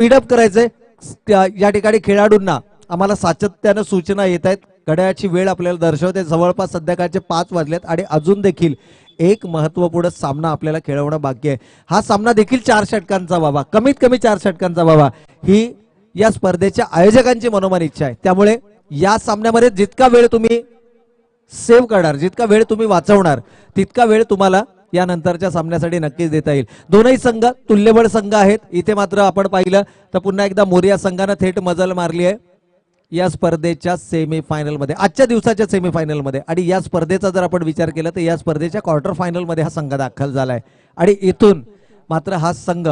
Speedup करायचंय या ठिकाणी खेळाडूंना आम्हाला सातत्यानं सूचना येत आहेत. घड्याळाची वेळ आपल्याला दर्शवते जवळपास संध्याकाळचे 5 वाजलेत आणि अजून देखील एक महत्वपूर्ण सामना आपल्याला खेळवणं बाकी आहे. हा सामना देखील 4 षटकांचा बाबा, कमीत कमी 4 षटकांचा बाबा, ही या स्पर्धेच्या आयोजकांची मनोमन इच्छा आहे. त्यामुळे या सामन्यामध्ये जितका वेळ तुम्ही सेव्ह करणार, जितका वेळ तुम्ही वाचवणार, तितका वेळ तुम्हाला या नंतरच्या सामन्यासाठी नक्कीच देता येईल. दोनही संघ तुल्यबळ संघ आहेत. इथे मात्र आपण पाहिलं तर पुन्हा एकदा मोरिया संघानं थेट मजल मारली आहे या स्पर्धेच्या सेमीफायनल मध्ये, आजच्या दिवसाच्या सेमीफायनल मध्ये. आणि या स्पर्धेचा जर आपण विचार केला तर या स्पर्धेच्या क्वार्टर फायनल मध्ये हा संघ दाखल झालाय आणि इथून मात्र हा संघ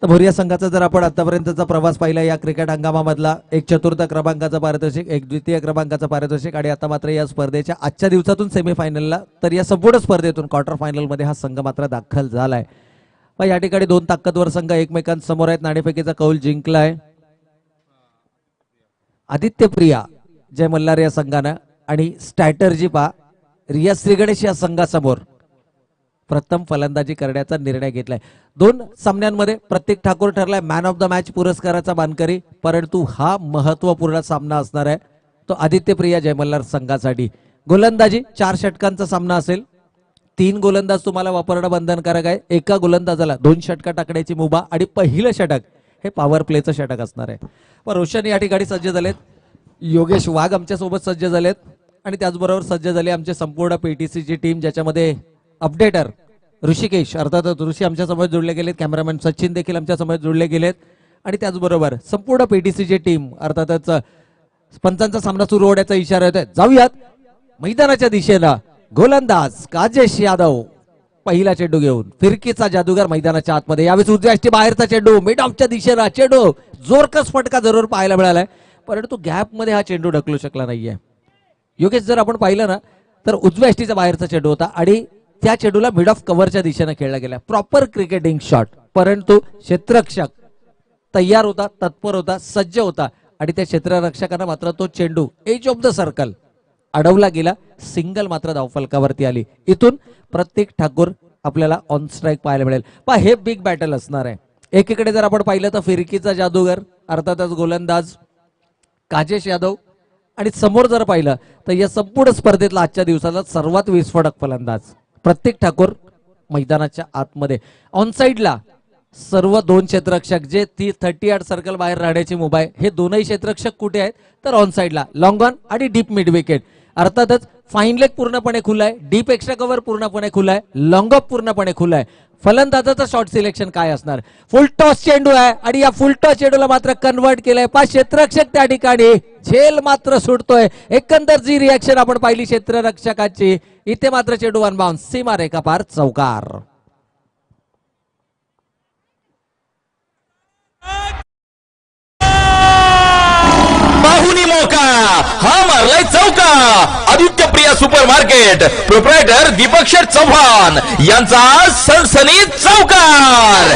तर भोरिया संघाचा जर आपण आतापर्यंतचा प्रवास पाहिला या क्रिकेट हंगामामधला एक चतुर्थ क्रमांकाचा पारितोषिक, एक द्वितीय क्रमांकाचा पारितोषिक आणि आता मात्र या स्पर्धेच्या आजच्या दिवसातून सेमीफायनलला, तर या संपूर्ण स्पर्धेतून क्वार्टर फायनल मध्ये हा संघ मात्र दाखल झालाय. या ठिकाणी दोन ताकदवर संघ एकमेकांसमोर आहेत. नाणेफेकीचा कौल जिंकलाय आदित्य प्रिया जय मल्हार या संघानं आणि स्ट्रॅटर्जी पा रिया श्रीगणेश या संघासमोर प्रथम फलंदाजी करण्याचा निर्णय घेतलाय. दोन सामन्यांमध्ये प्रत्येक ठाकूर ठरलाय मॅन ऑफ द मॅच पुरस्काराचा मानकरी, परंतु हा महत्वपूर्ण सामना असणार आहे तो आदित्य प्रिया जय मल्हार संघासाठी. गोलंदाजी 4 षटकांचा सामना असेल. 3 गोलंदाज तुम्हाला वापरणं बंधनकारक आहे. एका गोलंदाजाला 2 षटका टाकण्याची मुभा आणि पहिलं षटक हे पॉवर प्लेचं षटक असणार आहे. रोशन या ठिकाणी सज्ज झालेत, योगेश वाघ आमच्या सोबत सज्ज झालेत आणि त्याचबरोबर सज्ज झाले आमचे संपूर्ण पीटीसीची टीम, ज्याच्यामध्ये अपडेटर ऋषिकेश अर्थातच ऋषी आमच्या समोर जोडले गेलेत, कॅमेरामॅन सचिन देखील आमच्या समोर जोडले गेलेत आणि त्याचबरोबर संपूर्ण पीटीसीची टीम अर्थातच पंचांचा सामना सुरू होण्याचा इशारा येतोय. जाऊयात मैदानाच्या दिशेला. गोलंदाज काजेश यादव पहिला चेंडू घेऊन, फिरकीचा जादूगार मैदानाच्या आतमध्ये, यावेळेस उजव्या बाहेरचा चेंडू मिड ऑफच्या दिशेला, चेंडू जोरकस फटका जरूर पाहायला मिळालाय परंतु गॅप मध्ये हा चेंडू ढकलू शकला नाहीये. योगेश जर आपण पाहिलं ना तर उजव्या एसटीचा बाहेरचा चेंडू होता आणि त्या चेंडूला मिड ऑफ कव्हरच्या दिशेने खेळला गेला. प्रॉपर क्रिकेटिंग शॉट, परंतु क्षेत्ररक्षक तयार होता, तत्पर होता, सज्ज होता आणि त्या क्षेत्ररक्षकांना मात्र तो चेंडू एज ऑफ द सर्कल अडवला गेला. सिंगल मात्र धावफलकावरती आली. इथून प्रत्येक ठाकूर आपल्याला ऑन स्ट्राईक पाहायला मिळेल. पण हे बिग बॅटल असणार आहे. एकीकडे जर आपण पाहिलं तर फिरकीचा जादूगर अर्थातच गोलंदाज काजेश यादव आणि समोर जर पाहिलं तर या संपूर्ण स्पर्धेतला आजच्या दिवसाला सर्वात विस्फोटक फलंदाज प्रत्येक ठाकूर मैदानाच्या आतमध्ये. ऑन साइडला सर्व 2 क्षेत्ररक्षक जे 30 सर्कल बाहेर राहण्याची मुभा आहे, हे दोनही क्षेत्ररक्षक कुठे आहेत तर ऑन साइडला लॉंग ऑन आणि डीप मिड विकेट. अर्थातच फाईन लेग पूर्णपणे खुला आहे, डीप एक्स्ट्रा कव्हर पूर्णपणे खुला आहे, लॉंग ऑफ पूर्णपणे खुला आहे. फलंदाजाचं शॉट सिलेक्शन काय असणार? फुल टॉस चेंडू आहे आणि या फुल टॉस चेंडूला मात्र कन्वर्ट केलंय. 5 क्षेत्ररक्षक त्या ठिकाणी झेल मात्र सुटतोय. एकंदर जी रिॲक्शन आपण पाहिली क्षेत्ररक्षकाची, इथे मात्र चेंडू वन बाउन्स, सीमा रेखा पार, चौकार. मौका हा मारलाय चौका. Aditya Priya super market proprietor Deepak Sheth Chavan यांचा सनसनीत चौकार.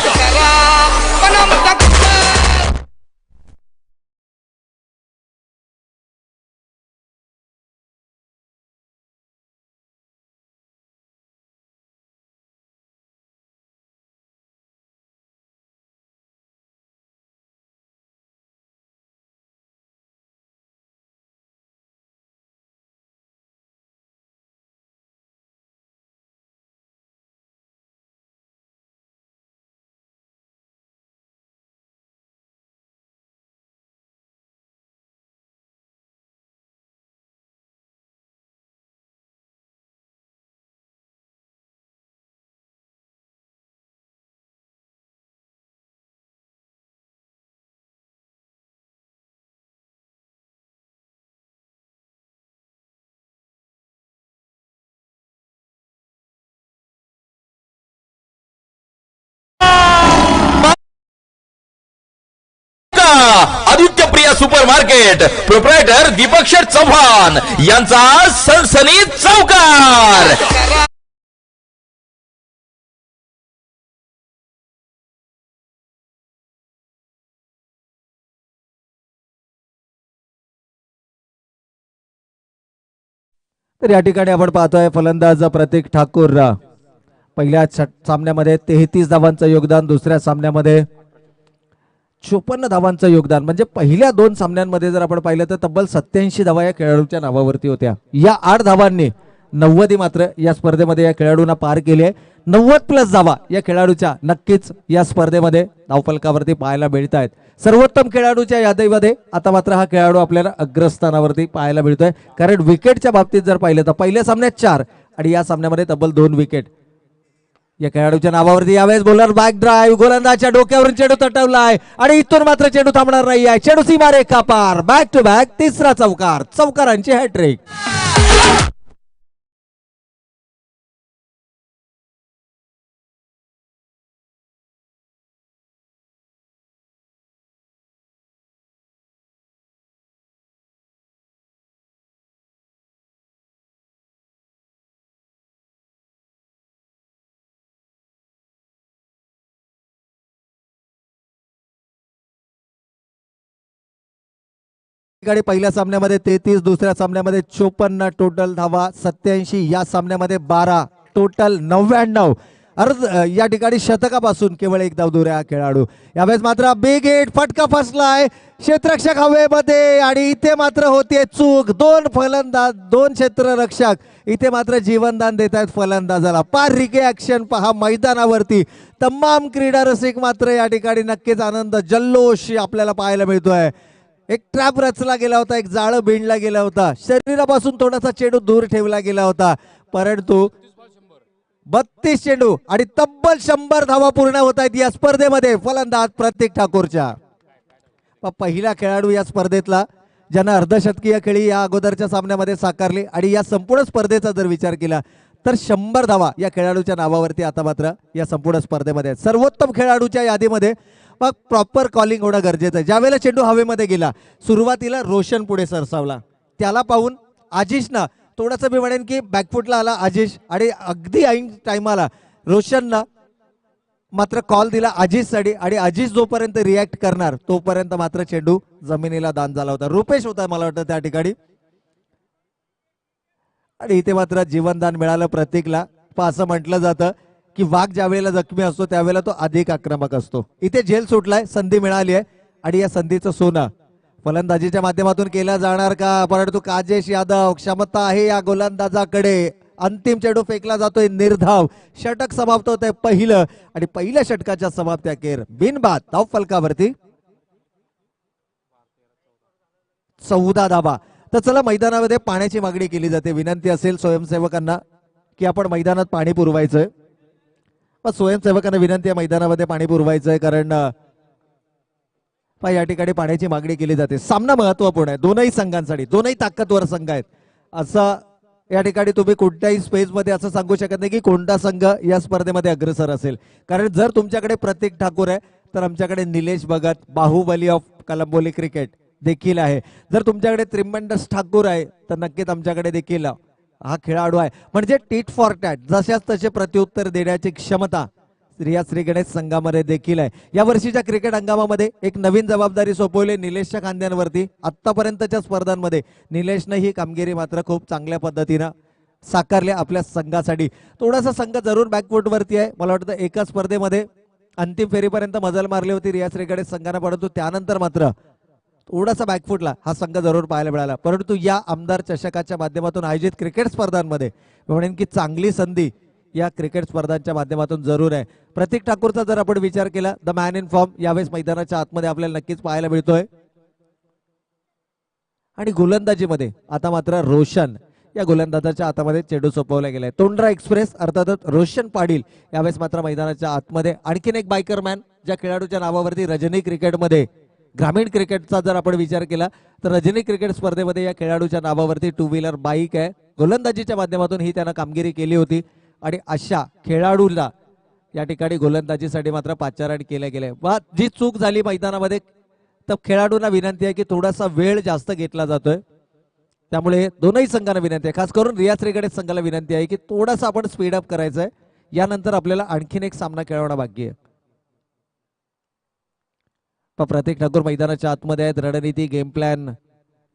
Aditya Priya super market proprietor Deepak Sheth Chavan यांचा सनसनीत चौकार. तर या ठिकाणी आपण पाहतोय फलंदाज प्रतीक ठाकूर पहिल्या सामन्यामध्ये 33 धावांचं योगदान, दुसऱ्या सामन्यामध्ये 54 धावांचं योगदान. म्हणजे पहिल्या 2 सामन्यांमध्ये जर आपण पाहिलं तर तब्बल 87 धावा या खेळाडूच्या नावावरती होत्या. या 8 धावांनी 90 मात्र या स्पर्धेमध्ये या खेळाडूंना पार केली आहे. 90+ धावा या खेळाडूच्या नक्कीच या स्पर्धेमध्ये धावफलकावरती पाहायला मिळत आहेत. सर्वोत्तम खेळाडूच्या यादीमध्ये आता मात्र हा खेळाडू आपल्याला अग्रस्थानावरती पाहायला मिळतोय. कारण विकेटच्या बाबतीत जर पाहिलं तर पहिल्या सामन्यात 4 आणि या सामन्यामध्ये तब्बल 2 विकेट या खेळाडूच्या नावावरती. यावेळेस बॉलर बॅक ड्राईव्ह, गोलंदाजच्या डोक्यावरून चेंडू तटवलाय आणि इथून मात्र चेंडू थांबणार नाही आहे. चेंडू सीमारेखा पार, बॅक टू बॅक तिसरा चौकार, चौकारांची हॅट्रिक. पहिल्या सामन्यामध्ये 33, दुसऱ्या सामन्यामध्ये 54 टोटल धावा, 87 या सामन्यामध्ये 12 टोटल 99. अर्ध या ठिकाणी शतकापासून केवळ 1 धाव दूर आहे खेळाडू. यावेळेस मात्र बिग हिट, फटका फसलाय क्षेत्ररक्षक हवेमध्ये आणि इथे मात्र होते चूक. 2 फलंदाज 2 क्षेत्ररक्षक इथे मात्र जीवनदान देत आहेत फलंदाजाला. पार रिके ऍक्शन पहा मैदानावरती. तमाम क्रीडा रसिक मात्र या ठिकाणी नक्कीच आनंद जल्लोष आपल्याला पाहायला मिळतोय. एक ट्रॅप रचला गेला होता, एक जाळं बिंडला गेला होता, शरीरापासून थोडासा चेंडू दूर ठेवला गेला होता, परंतु 32 चेंडू आणि तब्बल 100 धावा पूर्ण होत आहेत या स्पर्धेमध्ये फलंदाज प्रतीक ठाकूरच्या. पहिला खेळाडू या स्पर्धेतला ज्यानं अर्धशतकीय खेळी या अगोदरच्या सामन्यामध्ये साकारली आणि या संपूर्ण स्पर्धेचा जर विचार केला तर 100 धावा या खेळाडूच्या नावावरती आता मात्र या संपूर्ण स्पर्धेमध्ये. सर्वोत्तम खेळाडूच्या यादीमध्ये मग प्रॉपर कॉलिंग होणं गरजेचं आहे. ज्यावेळेला चेंडू हवेमध्ये गेला सुरुवातीला रोशन पुढे सरसावला, त्याला पाहून आजिशनं थोडंसं मी म्हणेन की बॅकफुटला आला आजिश आणि अगदी ऐन टाइमाला रोशननं मात्र कॉल दिला आजिशसाठी आणि आजिश जोपर्यंत रिॲक्ट करणार तोपर्यंत मात्र चेंडू जमिनीला दान झाला होता. रुपेश होता मला वाटतं त्या ठिकाणी आणि इथे मात्र जीवनदान मिळालं प्रतीकला. असं म्हटलं जातं की वाघ ज्या वेळेला जखमी असतो त्यावेळेला तो अधिक आक्रमक असतो. इथे झेल सुटलाय, संधी मिळाली आहे आणि या संधीचं सोनं फलंदाजीच्या माध्यमातून केला जाणार का? परंतु काजेश यादव क्षमता आहे या गोलंदाजाकडे. अंतिम चेंडू फेकला जातोय निर्धाव. षटक समाप्त होत आहे पहिलं आणि पहिल्या षटकाच्या समाप्ती अखेर बिनबाद धाव फलकावरती 14 धावा. तर चला मैदानामध्ये पाण्याची मागणी केली जाते. विनंती असेल स्वयंसेवकांना की आपण मैदानात पाणी पुरवायचंय. स्वयंसेवकांना विनंती आहे मैदानामध्ये पाणी पुरवायचंय कारण या ठिकाणी पाण्याची मागणी केली जाते. सामना महत्वपूर्ण आहे दोनही संघांसाठी, दोनही ताकदवर संघ आहेत. असं या ठिकाणी तुम्ही कोणत्याही स्पेसमध्ये असं सांगू शकत नाही की कोणता संघ या स्पर्धेमध्ये अग्रेसर असेल. कारण जर तुमच्याकडे प्रतीक ठाकूर आहे तर आमच्याकडे निलेश भगत, बाहुबली ऑफ कलंबोली क्रिकेट देखील आहे. जर तुमच्याकडे त्रिमंडस ठाकूर आहे तर नक्कीच आमच्याकडे देखील हा खेळाडू आहे. म्हणजे टीट फॉर टॅट जशाच तसे प्रत्युत्तर देण्याची क्षमता रिया श्री गणेश संघामध्ये देखील आहे. या वर्षीच्या क्रिकेट हंगामामध्ये एक नवीन जबाबदारी सोपवली निलेशच्या खांद्यांवरती. आतापर्यंतच्या स्पर्धांमध्ये निलेशने ही कामगिरी मात्र खूप चांगल्या पद्धतीनं साकारली आपल्या संघासाठी. थोडासा संघ जरूर बॅकफुटवरती आहे. मला वाटतं एका स्पर्धेमध्ये अंतिम फेरीपर्यंत मजल मारली होती रिया श्री गणेश संघानं, परंतु त्यानंतर मात्र थोडासा बॅकफुटला हा संघ जरूर पाहायला मिळाला. परंतु या आमदार चषकाच्या माध्यमातून आयोजित क्रिकेट स्पर्धांमध्ये म्हणेन की चांगली संधी या क्रिकेट स्पर्धांच्या माध्यमातून जरूर आहे. प्रतीक ठाकूरचा जर आपण विचार केला द मॅन इन फॉर्म यावेळेस मैदानाच्या आतमध्ये आपल्याला नक्कीच पाहायला मिळतोय. आणि गोलंदाजीमध्ये आता मात्र रोशन या गोलंदाजाच्या हातामध्ये चेंडू सोपवला गेलाय. तोंडरा एक्सप्रेस अर्थातच रोशन पाटील यावेळेस मात्र मैदानाच्या आतमध्ये. आणखीन एक बायकरमॅन ज्या खेळाडूच्या नावावरती रजनी क्रिकेटमध्ये ग्रामीण क्रिकेटचा जर आपण विचार केला तर रजनी क्रिकेट स्पर्धेमध्ये या खेळाडूच्या नावावरती 2 व्हीलर बाईक आहे. गोलंदाजीच्या माध्यमातून ही त्यानं कामगिरी केली होती आणि अशा खेळाडूला या ठिकाणी गोलंदाजीसाठी मात्र पाचारण केले गेले. वा जी चूक झाली मैदानामध्ये तर खेळाडूंना विनंती आहे की थोडासा वेळ जास्त घेतला जातोय. त्यामुळे दोनही संघांना विनंती आहे, खास करून रिया श्री गणेश संघाला विनंती आहे की थोडासा आपण स्पीड अप करायचंय. यानंतर आपल्याला आणखीन एक सामना खेळवणं बाकी आहे. प्रतीक ठाकूर मैदानाच्या आतमध्ये आहेत. रणनीती गेम प्लॅन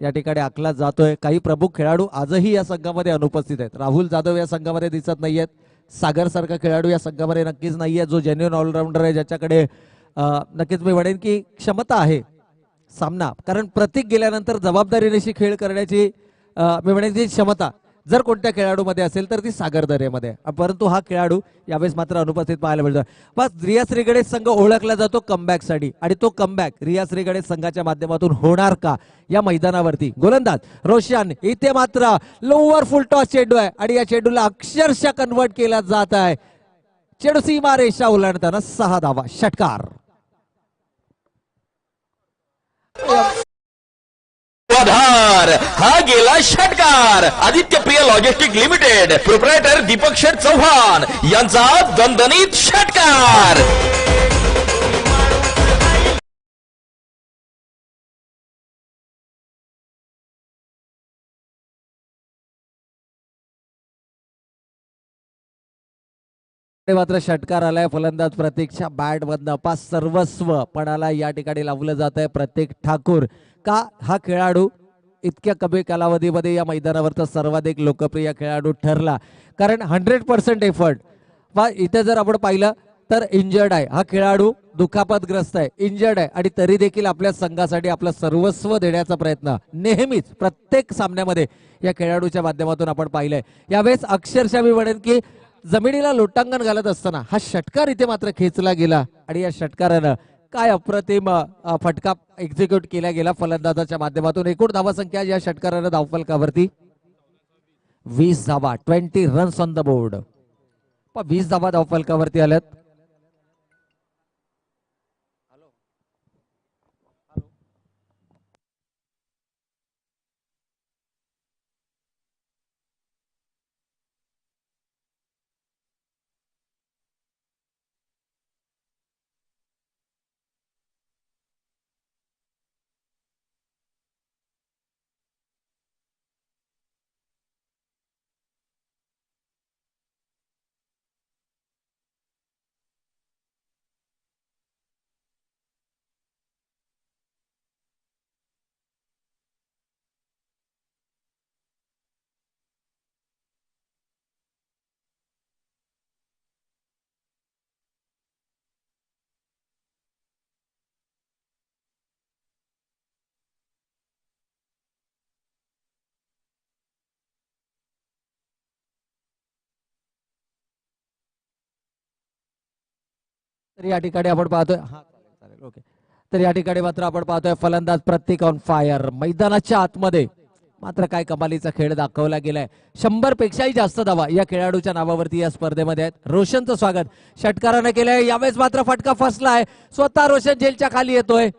या ठिकाणी आखला जातोय. काही प्रमुख खेळाडू आजही या संघामध्ये अनुपस्थित आहेत. राहुल जाधव या संघामध्ये दिसत नाहीयेत. सागर सारखा खेळाडू या संघामध्ये नक्कीच नाहीये, जो जेन्युइन ऑलराऊंडर आहे, ज्याच्याकडे नक्कीच मी म्हणेन की क्षमता आहे सामना, कारण प्रतीक गेल्यानंतर जबाबदारीनिशी खेळ करण्याची मी म्हणेन ती क्षमता जर कोणत्या खेळाडूमध्ये असेल तर ती सागर दर्यामध्ये, परंतु हा खेळाडू यावेळेस मात्र अनुपस्थित पाहायला मिळतो. बस रियाज रिगणेश संघ ओळखला जातो कमबॅकसाठी, आणि तो कमबॅक रियाज रिगणेश संघाच्या माध्यमातून होणार का या मैदानावरती. गोलंदाज रोशन इथे मात्र लोअर फुल टॉस चेंडू आहे आणि या चेंडूला अक्षरशः कन्वर्ट केला जात आहे. चेंडू सीमा रेषा ओलांडताना 6 धावा, षटकार. आधार हा गेला षटकार. आदित्य प्रिय logistic limited proprietor Deepak Sheth Chavan यांचा दणदणीत षटकार. मात्र षटकार आलाय. फलंदाज प्रतीकच्या बॅट मधनं पास सर्वस्व पणाला या ठिकाणी लावलं जात आहे. प्रतीक ठाकूर का हा खेळाडू इतक्या कमी कालावधीमध्ये या मैदानावरचा सर्वाधिक लोकप्रिय खेळाडू ठरला, कारण 100% एफर्ट. इथे जर आपण पाहिलं तर इंजर्ड आहे हा खेळाडू, दुखापतग्रस्त आहे, इंजर्ड आहे, आणि तरी देखील आपल्या संघासाठी आपलं सर्वस्व देण्याचा प्रयत्न नेहमीच प्रत्येक सामन्यामध्ये या खेळाडूच्या माध्यमातून आपण पाहिलंय. यावेळेस अक्षरशः मी म्हणेन की जमिनीला लोटांगण घालत असताना हा षटकार इथे मात्र खेचला गेला आणि या षटकारानं काय अप्रतिम फटका एक्झिक्यूट केला गेला फलंदाजाच्या माध्यमातून. एकूण धावा संख्या या षटकारानं धावफलकावरती 20 धावा, 20 रन्स ऑन द बोर्ड. 20 धावा धावफलकावरती आल्यात. तर या ठिकाणी आपण पाहतोय, हा चालेल ओके. तर या ठिकाणी मात्र आपण पाहतोय फलंदाज प्रत्येक ऑन फायर. मैदानाच्या आतमध्ये मात्र काय कमालीचा खेळ दाखवला गेलाय. 100 पेक्षाही जास्त धावा या खेळाडूच्या नावावरती या स्पर्धेमध्ये आहेत. रोशनचं स्वागत षटकारानं केलंय. यावेळेस मात्र फटका फसलाय, स्वतः रोशन जेलच्या खाली येतोय.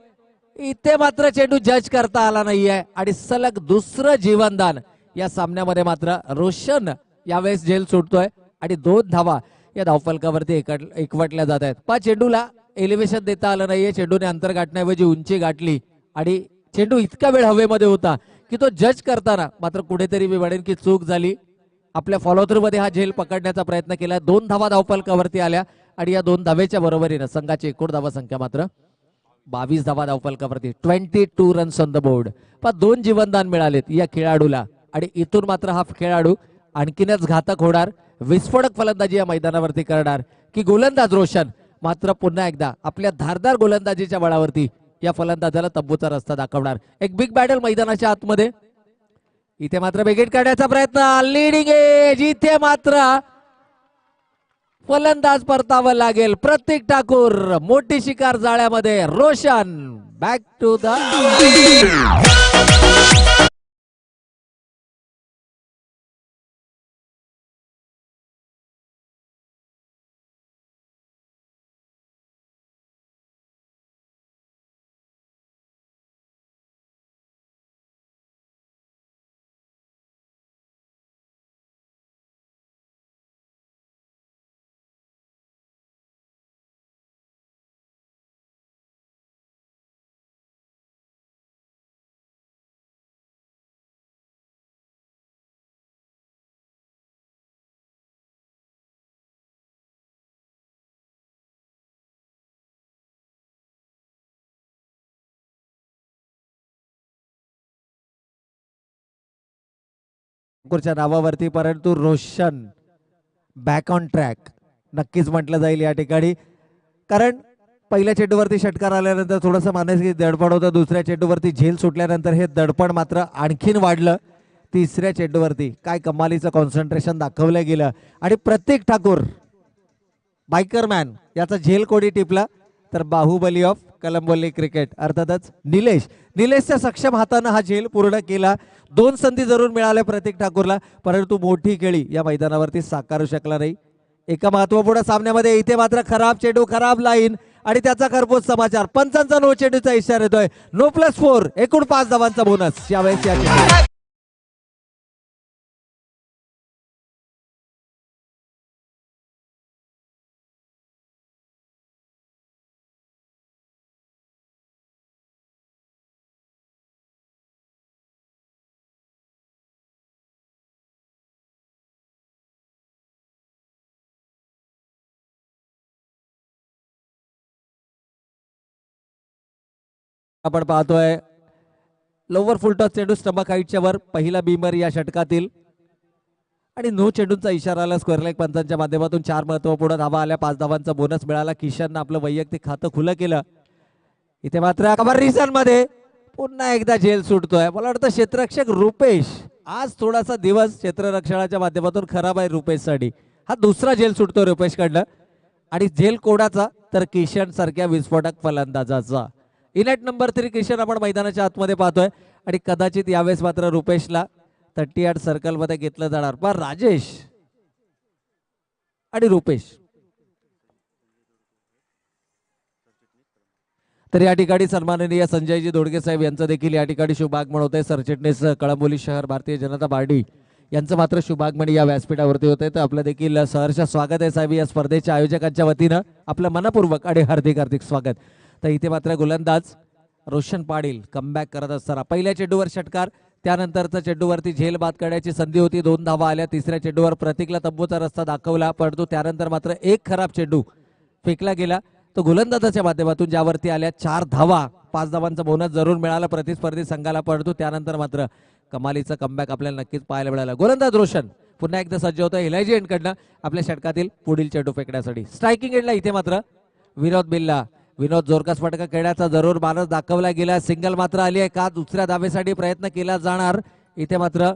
इथे मात्र चेंडू जज करता आला नाहीये आणि सलग दुसरं जीवनदान या सामन्यामध्ये मात्र रोशन यावेळेस जेल सुटतोय आणि 2 धावा या धावफलकावरती एकवटल्या जात आहेत. चेंडूला एलिव्हेशन देता आलं नाहीये. चेंडूने अंतर गाठण्याऐवजी उंची गाठली आणि चेंडू इतका वेळ हवेमध्ये होता की तो जज करताना मात्र कुठेतरी मी म्हणेन की चूक झाली. आपल्या फॉलो थ्रू मध्ये हा झेल पकडण्याचा प्रयत्न केला. 2 धावा धावफलकावरती आल्या आणि या 2 धावेच्या बरोबरीनं संघाची एकूण धावा संख्या मात्र 22 धावा धावफलकावरती, 22 रन्स ऑन द बोर्ड. 2 जीवनदान मिळालेत या खेळाडूला आणि इथून मात्र हा खेळाडू आणखीनच घातक होणार, विस्फोटक फलंदाजी या मैदानावरती करणार की गोलंदाज रोशन मात्र पुन्हा एकदा आपल्या धारदार गोलंदाजीच्या बळावरती या फलंदाजाला तब्बूचा रस्ता दाखवणार. एक बिग बॅटल मैदानाच्या आतमध्ये. इथे मात्र बेगेट काढण्याचा प्रयत्न, लीडिंग एज. इथे मात्र फलंदाज परतावं लागेल. प्रतीक ठाकूर मोठी शिकार जाळ्यामध्ये. रोशन बॅक टू द ठाकूरच्या नावावरती, परंतु रोशन बॅक ऑन ट्रॅक नक्कीच म्हटलं जाईल या ठिकाणी, कारण पहिल्या चेंडूवरती षटकार आल्यानंतर थोडंसं मानसिक दडपण होतं, दुसऱ्या चेंडूवरती झेल सुटल्यानंतर हे दडपण मात्र आणखीन वाढलं. तिसऱ्या चेंडूवरती काय कमालीचं कॉन्सन्ट्रेशन दाखवलं गेलं आणि प्रतीक ठाकूर बायकरमॅन याचा झेल कोणी टिपला तर बाहुबली ऑफ कलंबोली क्रिकेट अर्थातच निलेशच्या सक्षम हातानं हा झेल पूर्ण केला. 2 संधी जरूर मिळाल्या प्रतीक ठाकूरला, परंतु मोठी खेळी या मैदानावरती साकारू शकला नाही. एका महत्वपूर्ण सामन्यामध्ये इथे मात्र खराब चेंडू, खराब लाईन आणि त्याचा खरपूस समाचार. पंचांचा नो चेंडूचा इशारा येतोय. नो +4 एकूण 5 धावांचा बोनस यावेळेस या ठिकाणी. आपण पाहतोय लोवर फुलटॉस चेंडू स्टंबक हाईटच्या वर, पहिला बीमर या षटकातील आणि नो चेंडूचा इशारा आला. स्क्वेअर लेग पंचांच्या माध्यमातून 4 महत्वपूर्ण धावा आल्या, 5 धावांचा बोनस मिळाला. किशननं आपलं वैयक्तिक खातं खुलं केलं. इथे मात्र रिझन मध्ये पुन्हा एकदा झेल सुटतोय. मला वाटतं क्षेत्ररक्षक रुपेश, आज थोडासा दिवस क्षेत्ररक्षणाच्या माध्यमातून खराब आहे रुपेशसाठी. हा दुसरा झेल सुटतो रुपेशकडनं आणि झेल कोणाचा तर किशन सारख्या विस्फोटक फलंदाजाचा. इनेट नंबर 3 किशन आपण मैदानाच्या आतमध्ये पाहतोय आणि कदाचित यावेळेस मात्र रुपेशला 38 सर्कल मध्ये घेतलं जाणार. पण राजेश आणि रुपेश तर या ठिकाणी सन्माननीय संजयजी दोडगे साहेब यांचं देखील या ठिकाणी शुभागमन होते. सरचिटणीस कळंबोली शहर भारतीय जनता पार्टी यांचं मात्र शुभागमन या व्यासपीठावरती होते. तर आपलं देखील सहर्ष स्वागत आहे साहेब या स्पर्धेच्या आयोजकांच्या वतीनं. आपलं मनपूर्वक आणि हार्दिक हार्दिक स्वागत. तर इथे मात्र गोलंदाज रोशन पाटील कमबॅक करत असताना पहिल्या चेंडूवर षटकार, त्यानंतरचा चेंडूवरती झेल बाद करण्याची संधी होती. 2 धावा आल्या. तिसऱ्या चेंडूवर प्रतीकला तंबूचा रस्ता दाखवला, परंतु त्यानंतर मात्र एक खराब चेंडू फेकला गेला. तो गोलंदाजाच्या माध्यमातून ज्यावरती आल्या 4 धावा, 5 धावांचा बोनस जरूर मिळाला प्रतिस्पर्धी संघाला, परंतु त्यानंतर मात्र कमालीचा कमबॅक आपल्याला नक्कीच पाहायला मिळाला. गोलंदाज रोशन पुन्हा एकदा सज्ज होतं हिलाजी एंडकडनं आपल्या षटकातील पुढील चेंडू फेकण्यासाठी. स्ट्रायकिंग एंडला इथे मात्र विनोद जोरकस फटका खेळण्याचा जरूर मानस दाखवला गेला. सिंगल मात्र आली आहे का, दुसऱ्या धावेसाठी प्रयत्न केला जाणार. इथे मात्र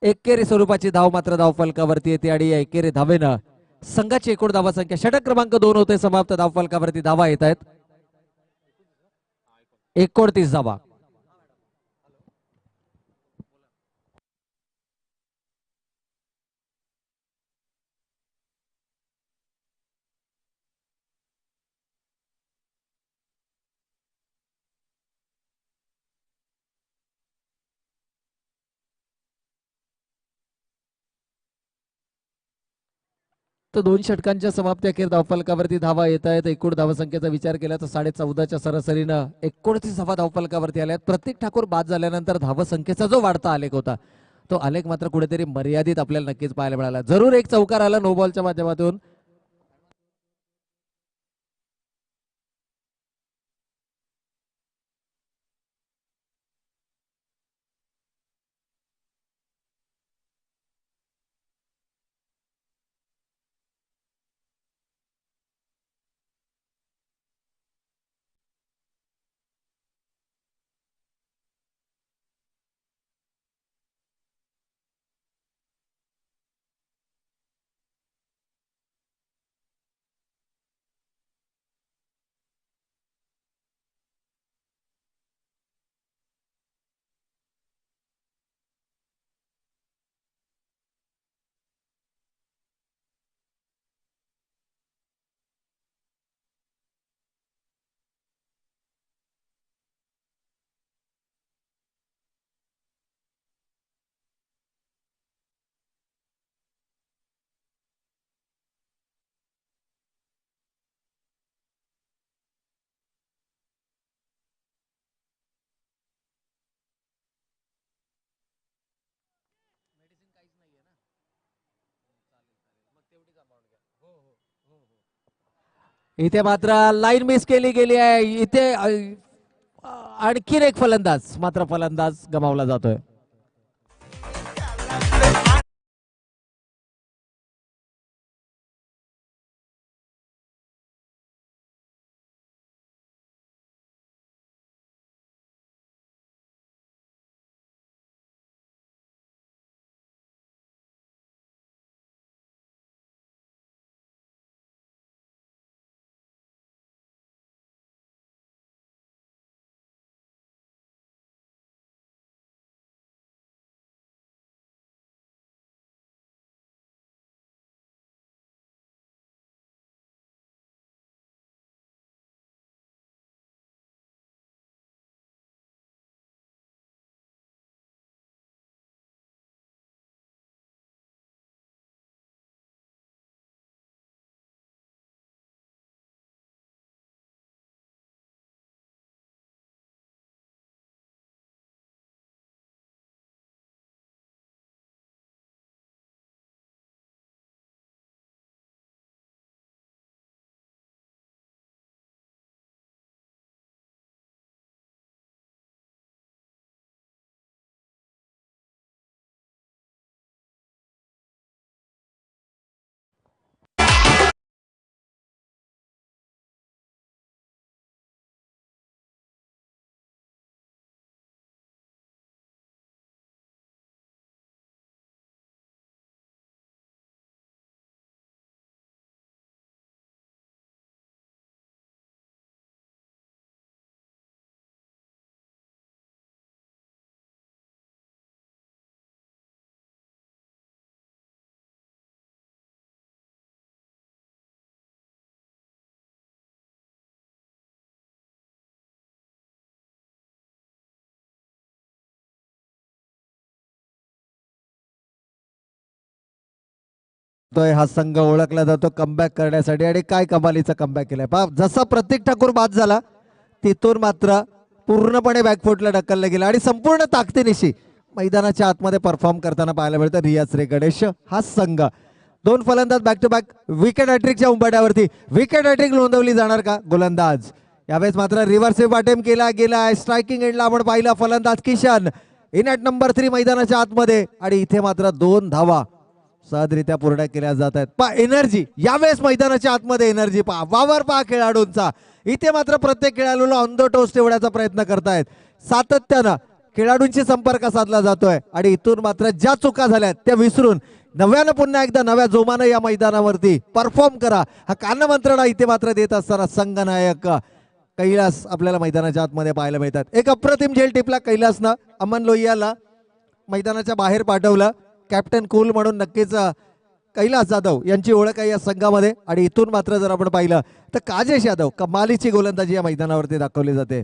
एकेरी स्वरूपाची धाव मात्र धावफलकावरती येते आणि या एकेरी धावेनं संघाची एकूण धावा संख्या षटक क्रमांक 2 होते समाप्त. धावफलकावरती धावा येत आहेत 29 धावा. तर 2 षटकांच्या समाप्ती अखेर धावफलकावरती धावा येत आहेत. एकूण धावसंख्येचा विचार केला तर 14.5च्या सरासरीनं 29 धावा धावफलकावरती आल्या आहेत. प्रतीक ठाकूर बाद झाल्यानंतर धावसंख्येचा जो वाढता आलेख होता तो आलेख मात्र कुठेतरी मर्यादित आपल्याला नक्कीच पाहायला मिळाला. जरूर एक चौकार आला नो बॉलच्या माध्यमातून. इथे मात्र लाईन मिस केली गेली आहे. इथे आणखीन एक फलंदाज गमावला जातोय. हा संघ ओळखला जातो कमबॅक करण्यासाठी आणि काय कमालीचा कमबॅक केलाय पहा. जसा प्रतीक ठाकूर बाद झाला तिथून मात्र पूर्णपणे बॅकफुटला ढकललं गेलं आणि संपूर्ण ताकदीनिशी मैदानाच्या आतमध्ये परफॉर्म करताना पाहायला मिळतं रिया श्री गणेश हा संघ. दोन फलंदाज बॅक टू बॅक विकेट हॅट्रिकच्या उंबरठ्यावरती. विकेट हॅट्रिक नोंदवली जाणार का गोलंदाज? यावेळेस मात्र रिव्हर्सिव्ह अटेम्प्ट केला गेला. स्ट्रायकिंग एंडला आपण पाहिलं फलंदाज किशन इन ॲट नंबर 3 मैदानाच्या आतमध्ये आणि इथे मात्र 2 धावा सहजरित्या पूर्ण केल्या जात आहेत. पा एनर्जी यावेळेस मैदानाच्या आतमध्ये एनर्जी पहा, वावर पहा खेळाडूंचा. इथे मात्र प्रत्येक खेळाडूला ऑन द टोस ठेवण्याचा प्रयत्न करतायत. सातत्यानं खेळाडूंशी संपर्क साधला जातोय आणि इथून मात्र ज्या चुका झाल्यात त्या विसरून नव्यानं पुन्हा एकदा नव्या जोमानं या मैदानावरती परफॉर्म करा हा कानमंत्रणा इथे मात्र देत असताना संघनायक कैलास आपल्याला मैदानाच्या आतमध्ये पाहायला मिळतात. एक अप्रतिम झेल टिपला कैलासनं. अमन लोहियाला मैदानाच्या बाहेर पाठवलं. कॅप्टन कूल म्हणून नक्कीच कैलास जाधव यांची ओळख आहे या संघामध्ये आणि इथून मात्र जर आपण पाहिलं तर काजेश यादव कमालीची गोलंदाजी या मैदानावरती दाखवली जाते.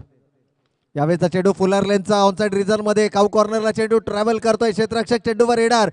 यावेळेचा चेंडू फुलर लेनचा ऑनसाइड रिझन मध्ये काऊ कॉर्नरला चेंडू ट्रॅव्हल करतोय. क्षेत्ररक्षक चेंडूवर येणार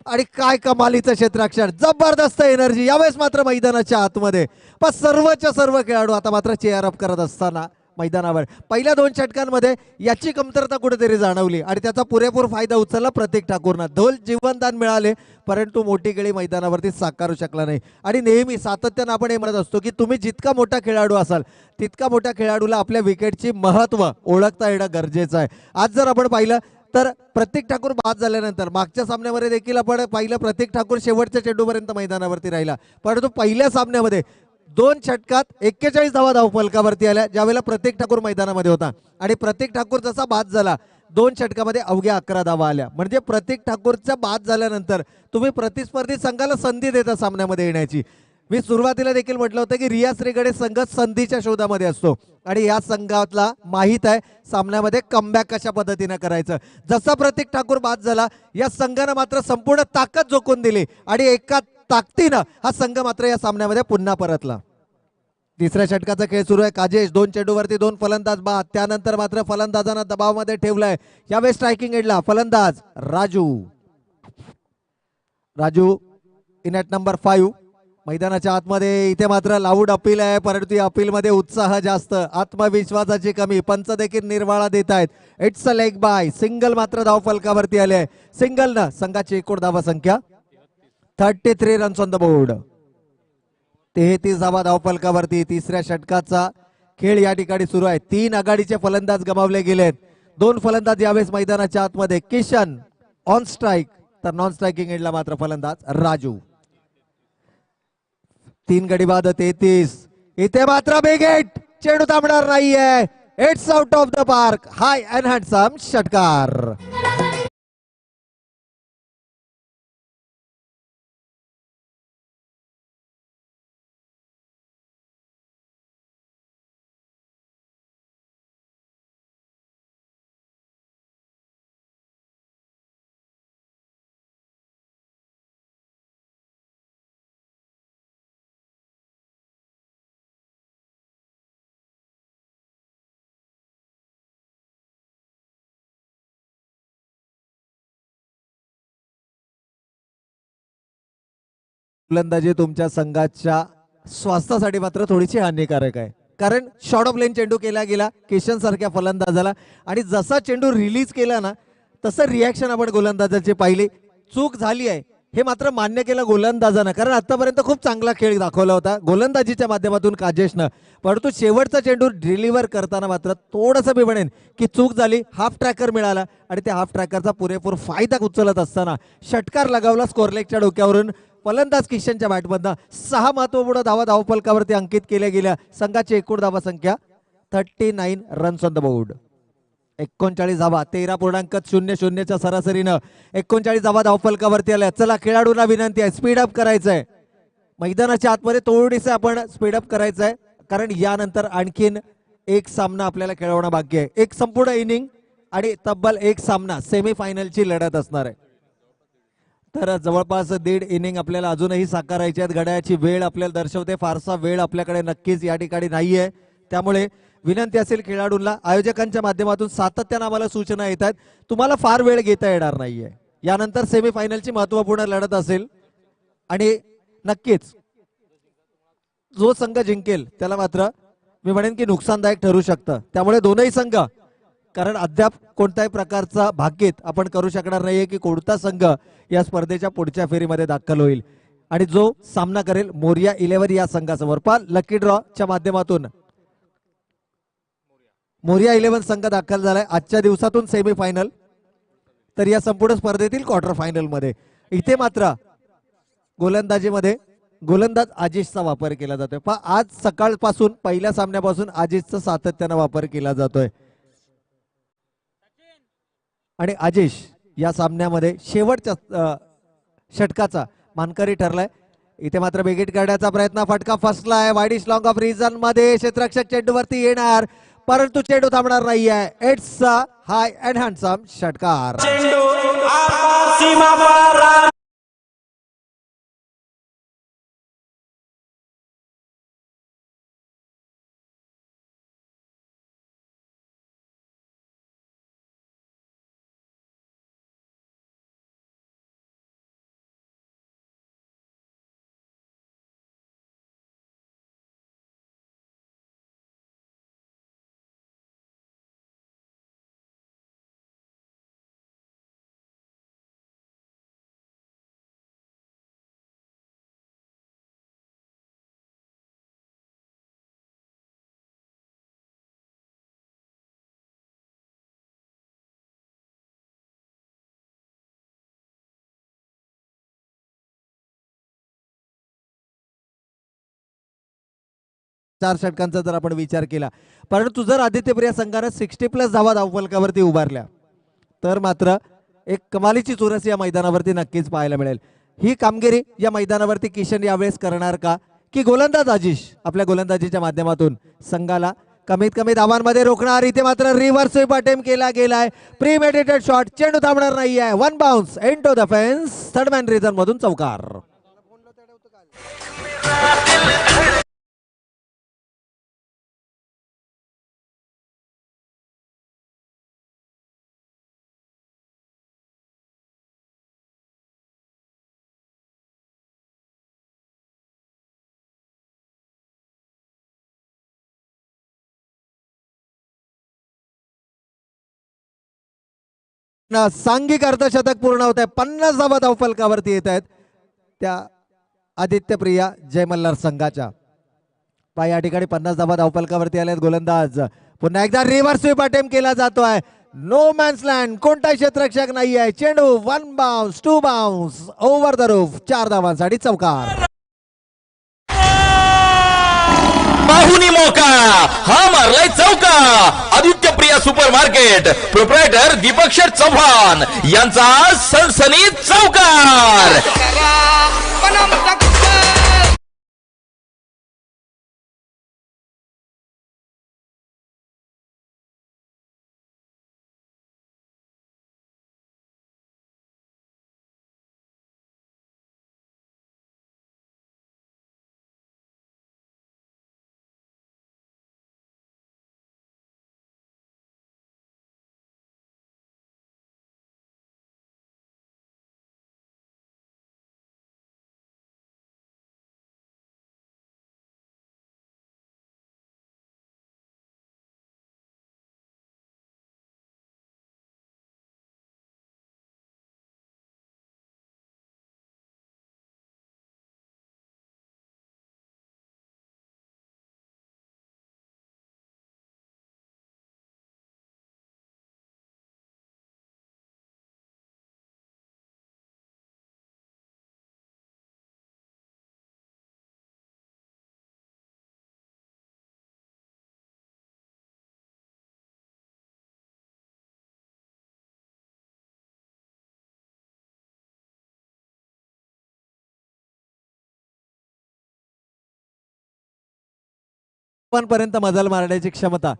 आणि काय कमालीचं क्षेत्ररक्षण, जबरदस्त एनर्जी यावेळेस मात्र मैदानाच्या आतमध्ये. पण सर्वच्या सर्व खेळाडू आता मात्र चेअर अप करत असताना मैदानावर पहिल्या 2 षटकांमध्ये याची कमतरता कुठेतरी जाणवली आणि त्याचा पुरेपूर फायदा उचलला प्रतीक ठाकूरनं. धोल जीवनदान मिळाले परंतु मोठी खेळी मैदानावरती साकारू शकला नाही. आणि नेहमी सातत्यानं आपण हे म्हणत असतो की तुम्ही जितका मोठा खेळाडू असाल तितका मोठ्या खेळाडूला आपल्या विकेटची महत्त्व ओळखता येणं गरजेचं आहे. आज जर आपण पाहिलं तर प्रतीक ठाकूर बाद झाल्यानंतर मागच्या सामन्यामध्ये देखील आपण पाहिलं प्रतीक ठाकूर शेवटच्या चेंडूपर्यंत मैदानावरती राहिला. परंतु पहिल्या सामन्यामध्ये 2 षटकात 41 धावा धावफलकावरती आल्या ज्यावेळेला प्रतीक ठाकूर मैदानामध्ये होता आणि प्रतीक ठाकूर जसा बाद झाला 2 षटकामध्ये अवघ्या 11 धावा आल्या. म्हणजे प्रतीक ठाकूरच्या बाद झाल्यानंतर तुम्ही प्रतिस्पर्धी संघाला संधी देता सामन्यामध्ये येण्याची. मी सुरुवातीला देखील म्हटलं होतं की रिया श्री गणेश संघ संधीच्या शोधामध्ये असतो आणि या संघातला माहीत आहे सामन्यामध्ये कमबॅक कशा पद्धतीनं करायचं. जसा प्रतीक ठाकूर बाद झाला या संघानं मात्र संपूर्ण ताकद झोकून दिली आणि एका ताकदीनं हा संघ मात्र या सामन्यामध्ये पुन्हा परतला. तिसऱ्या षटकाचा खेळ सुरू आहे. काजेश 2 चेंडूवरती 2 फलंदाज बाद. त्यानंतर मात्र फलंदाजांना दबावामध्ये ठेवलाय. यावेळेस स्ट्रायकिंग एंडला फलंदाज राजू इन ॲट नंबर 5 मैदानाच्या आतमध्ये. इथे मात्र लाऊड अपील आहे परंतु या अपील मध्ये उत्साह जास्त, आत्मविश्वासाची कमी. पंच देखील निर्वाळा देत आहेत. It's a leg bye. Single मात्र धाव फलकावरती आले आहे. सिंगलनं संघाची एकूण धावा संख्या 33 रन्स ऑन द बोर्ड. 33 धावा धाव फलकावरती. तिसऱ्या षटकाचा खेळ या ठिकाणी सुरू आहे. 3 आघाडीचे फलंदाज गमावले गेलेत. 2 फलंदाज यावेळेस मैदानाच्या आतमध्ये. किशन ऑन स्ट्राईक तर नॉन स्ट्रायकिंग एंडला मात्र फलंदाज राजू. 3 गडी बाद 33. इथे मात्र बिगेट चेंडू थांबणार नाहीये. It's out of the park. High and handsome षटकार. फलंदाजी तुमच्या संघाच्या स्वास्थ्यासाठी मात्र थोडीशी हानिकारक आहे कारण शॉर्ट ऑफ लेन चेंडू केला गेला किशन सारख्या फलंदाजाला आणि जसा चेंडू रिलीज केला ना तसं रिॲक्शन आपण गोलंदाजाची पाहिली. चूक झाली आहे हे मात्र मान्य केलं गोलंदाजानं कारण आतापर्यंत खूप चांगला खेळ दाखवला होता गोलंदाजीच्या माध्यमातून काजेशनं. परंतु शेवटचा चेंडू डिलिव्हर करताना मात्र थोडंसं मी म्हणेन की चूक झाली. हाफ ट्रॅकर मिळाला आणि त्या हाफ ट्रॅकरचा पुरेपूर फायदा उचलत असताना षटकार लगावला स्कोरलेगच्या डोक्यावरून. फलंदाज किशनच्या बॅटमधनं 6 महत्वपूर्ण धावा धावफलकावरती अंकित केल्या गेल्या. संघाची एकूण धावा संख्या 39 रन्स ऑन द बोर्ड. 39 धावा 13.00च्या सरासरीनं 39 धावा धावफलकावरती आल्या. चला खेळाडूंना विनंती आहे स्पीडअप करायचंय. मैदानाच्या आतमध्ये थोडीसं आपण स्पीडअप करायचं आहे कारण यानंतर आणखीन एक सामना आपल्याला खेळवणं बाकी आहे. एक संपूर्ण इनिंग आणि तब्बल एक सामना सेमीफायनलची लढत असणार आहे. तर जवळपास 1.5 इनिंग आपल्याला अजूनही साकारायची आहेत. घड्याळाची वेळ आपल्याला दर्शवते फारसा वेळ आपल्याकडे नक्कीच या ठिकाणी नाहीये. त्यामुळे विनंती असेल खेळाडूंना आयोजकांच्या माध्यमातून सातत्यानं आम्हाला सूचना येत आहेत तुम्हाला फार वेळ घेता येणार नाहीये. यानंतर सेमीफायनलची महत्वपूर्ण लढत असेल आणि नक्कीच जो संघ जिंकेल त्याला मात्र मी म्हणेन की नुकसानदायक ठरू शकतं. त्यामुळे दोनही संघ, कारण अद्याप कोणत्याही प्रकारचा भाकीत आपण करू शकणार नाहीये की कोणता संघ या स्पर्धेच्या पुढच्या फेरीमध्ये दाखल होईल आणि जो सामना करेल मोरिया 11 या संघासमोर. पहा लकी ड्रॉ च्या माध्यमातून मोरिया 11 संघ दाखल झालाय आजच्या दिवसातून सेमीफायनल, तर या संपूर्ण स्पर्धेतील क्वार्टर फायनल मध्ये. इथे मात्र गोलंदाजीमध्ये गोलंदाज आजिशचा वापर केला जातोय. पहा आज सकाळपासून पहिल्या सामन्यापासून आजिशचा सातत्यानं वापर केला जातोय आणि आजिश या सामन्यामध्ये शेवटच्या षटकाचा मानकरी ठरलाय. इथे मात्र बेगीट करण्याचा प्रयत्न, फटका फसलाय वाईडिश लॉंग ऑफ रिझन मध्ये. क्षेत्ररक्षक चेंडूवरती येणार परंतु चेंडू थांबणार नाहीये. It's a high and handsome षटकार. चार षटकांचा जर आपण विचार केला, परंतु जर आदित्यप्रिया संघाने 60+ धावा धावफलकावरती उभारल्या तर मात्र एक कमालीची चुरस या मैदानावरती नक्कीच पाहायला मिळेल. ही कामगिरी या मैदानावरती किशन यावेळेस करणार का, की गोलंदाज आजिश आपल्या गोलंदाजीच्या माध्यमातून संघाला कमीत कमी धावांमध्ये रोखणार. इथे मात्र रिव्हर्स स्वीप अटेम्प्ट केला गेलाय. प्रीमेडिटेड शॉट, चेंडू थांबणार नाहीये. One bounce into the fence. Third man region मधून चौकार. सांघिक अर्धशतक पूर्ण होत आहे. 50 धावा धावफलकावरती येत आहेत त्या आदित्यप्रिया जय मल्हार संघाच्या. पाय या ठिकाणी 50 धावा धावफलकावरती आल्यात. गोलंदाज पुन्हा एकदा रिव्हर्स स्वीप अटेम्प्ट केला जातोय. नो मॅन्स लँड, कोणताही क्षेत्ररक्षक नाहीये. चेंडू one bounce, two bounce, over the roof. 4 धावांसाठी चौकार. पाहुणी मौका हा मारलाय चौका. Aditya Priya super market proprietor Deepak Sheth Chavan यांचा सनसनीत चौकार. पर्यंत मजल मारण्याची क्षमता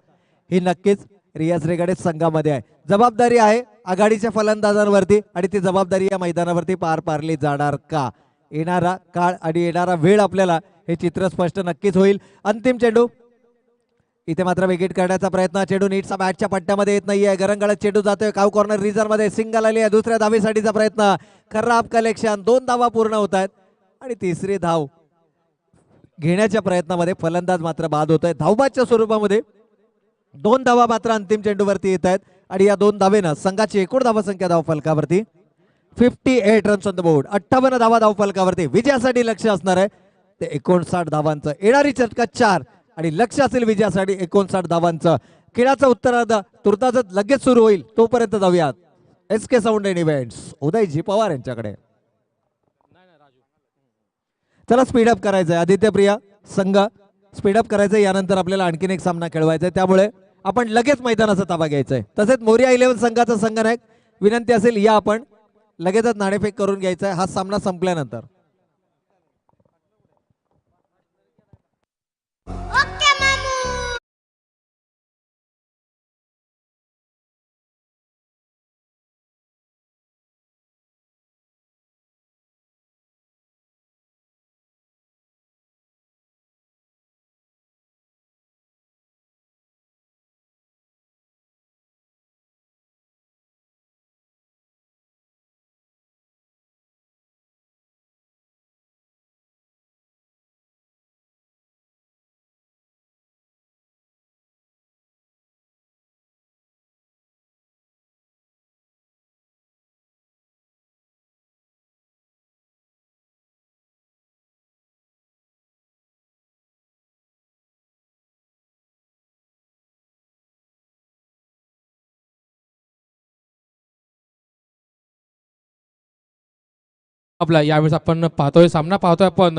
ही नक्कीच रियाज रेगाडे संघामध्ये आहे. जबाबदारी आहे आघाडीच्या फलंदाजांवरती आणि ती जबाबदारी या मैदानावरती पार पाडली जाणार का. येणारा काळ आणि येणारा वेळ आपल्याला हे चित्र स्पष्ट नक्कीच होईल. अंतिम चेंडू इथे मात्र विकेट करण्याचा प्रयत्न. चेंडू नीटचा बॅटच्या पट्ट्यामध्ये येत नाहीये. गरंगळत चेंडू जातोय काव कॉर्नर रिझन मध्ये. सिंगल आली आहे. दुसऱ्या धावेसाठीचा प्रयत्न. खराब कलेक्शन. 2 धावा पूर्ण होत आहेत. आणि तिसरी धाव घेण्याच्या प्रयत्नामध्ये फलंदाज मात्र बाद होत आहे. धावबादच्या स्वरूपामध्ये 2 धावा मात्र अंतिम चेंडूवरती येत आहेत आणि या 2 धावेनं संघाची एकूण धावसंख्या धावफलकावरती 58 रन्स ऑन द बोर्ड. 58 धावा धावफलकावरती. विजयासाठी लक्ष असणार आहे ते 59 धावांचं. येणारी चटका 4 आणि लक्ष असेल विजयासाठी 59 धावांचं. खेळाचा उत्तरार्ध तुर्तासच लगेच सुरू होईल. तोपर्यंत जाऊयात SK sound and events Udayji Pawar यांच्याकडे. चला स्पीडअप करायचंय. आदित्य प्रिया संघ स्पीडअप करायचंय. यानंतर आपल्याला आणखीन एक सामना खेळवायचा आहे, त्यामुळे आपण लगेच मैदानाचा ताबा घ्यायचा आहे. तसेच मोरिया 11 संघाचा संघनायक विनंती असेल या आपण लगेचच नाणेफेक करून घ्यायचा आहे हा सामना संपल्यानंतर. आपला यावेळेस आपण पाहतोय सामना पाहतोय आपण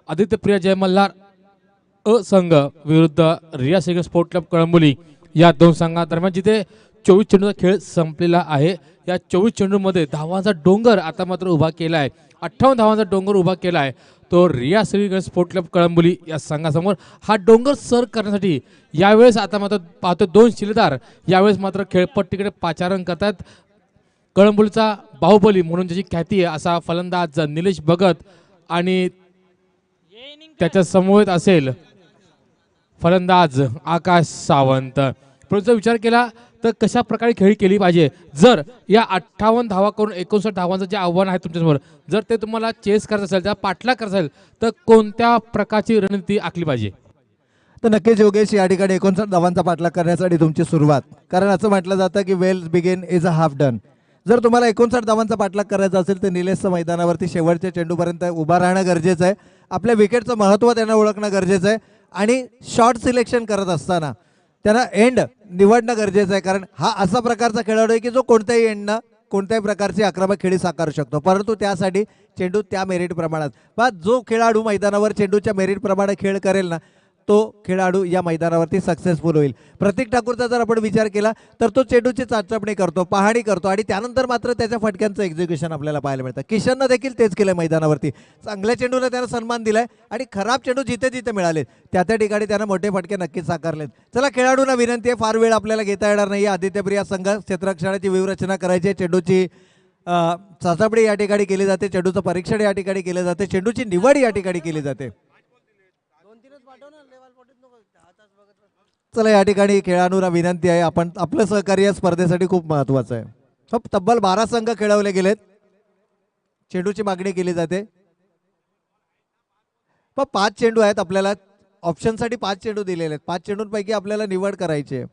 आदित्य प्रिया जय मल्हार संघ विरुद्ध रिया सेगन स्पोर्ट क्लब कळंबोली या 2 संघांदरम्यान जिथे 24 चेंडूचा खेळ संपलेला आहे. या 24 चेंडूमध्ये धावांचा डोंगर आता मात्र उभा केला आहे. 58 धावांचा डोंगर उभा केला आहे तो रिया सेगन स्पोर्ट क्लब कळंबोली या संघासमोर. हा डोंगर सर करण्यासाठी यावेळेस आता मात्र पाहतोय 2 शिलेदार यावेळेस मात्र खेळपट्टीकडे पाचारण करतात. कळंबोलीचा बाहुबली म्हणून ज्याची ख्याती आहे असा फलंदाज निलेश भगत आणि त्याच्या समवेत असेल फलंदाज आकाश सावंत. परंतु विचार केला तर कशा प्रकारे खेळी केली पाहिजे. जर या 58 धावा करून 59 धावांचं जे आव्हान आहे तुमच्यासमोर जर ते तुम्हाला चेस करायचं असेल त्या पाठलाग करायचं असेल तर कोणत्या प्रकारची रणनीती आखली पाहिजे. तर नक्कीच योगेश या ठिकाणी 59 धावांचा पाठलाग करण्यासाठी तुमची सुरुवात, कारण असं म्हटलं जातं की well begin is a half done. जर तुम्हाला 59 धावांचा पाठलाग करायचा असेल तर निलेशचं मैदानावरती शेवटच्या चेंडूपर्यंत उभा राहणं गरजेचं आहे. आपल्या विकेटचं महत्त्व त्यांना ओळखणं गरजेचं आहे आणि शॉर्ट सिलेक्शन करत असताना त्यांना एंड निवडणं गरजेचं आहे, कारण हा असा प्रकारचा खेळाडू आहे की जो कोणत्याही एंडनं कोणत्याही प्रकारची आक्रमक खेळी साकारू शकतो. परंतु त्यासाठी चेंडू त्या मेरिट प्रमाणात पहा, जो खेळाडू मैदानावर चेंडूच्या मेरिट प्रमाणे खेळ करेल ना तो खेळाडू या मैदानावरती सक्सेसफुल होईल. प्रतीक ठाकूरचा जर आपण विचार केला तर तो चेंडूची चाचपणी करतो, पाहणी करतो आणि त्यानंतर मात्र त्याच्या फटक्यांचं एक्झिक्युशन आपल्याला पाहायला मिळतं. किशननं देखील तेच केलं मैदानावरती. चांगल्या चेंडूला त्यानं सन्मान दिलाय आणि खराब चेंडू जिथे जिथे मिळाले त्या त्या ठिकाणी त्यानं मोठे फटके नक्कीच साकारलेत. चला खेळाडूंना विनंती आहे, फार वेळ आपल्याला घेता येणार नाही. आदित्य प्रिया संघ क्षेत्ररक्षणाची व्यूहरचना करायची, चेंडूची चाचपणी या ठिकाणी केली जाते, चेंडूचं परीक्षण या ठिकाणी केलं जाते, चेंडूची निवड या ठिकाणी केली जाते. चला या ठिकाणी खेळाडूंना विनंती आहे, आपण आपलं सहकार्य स्पर्धेसाठी खूप महत्वाचं आहे. तब्बल 12 संघ खेळवले गेलेत, चेंडूची मागणी केली जाते. पण 5 चेंडू आहेत, आपल्याला ऑप्शनसाठी 5 चेंडू दिलेले आहेत. 5 चेंडूंपैकी आपल्याला निवड करायची आहे,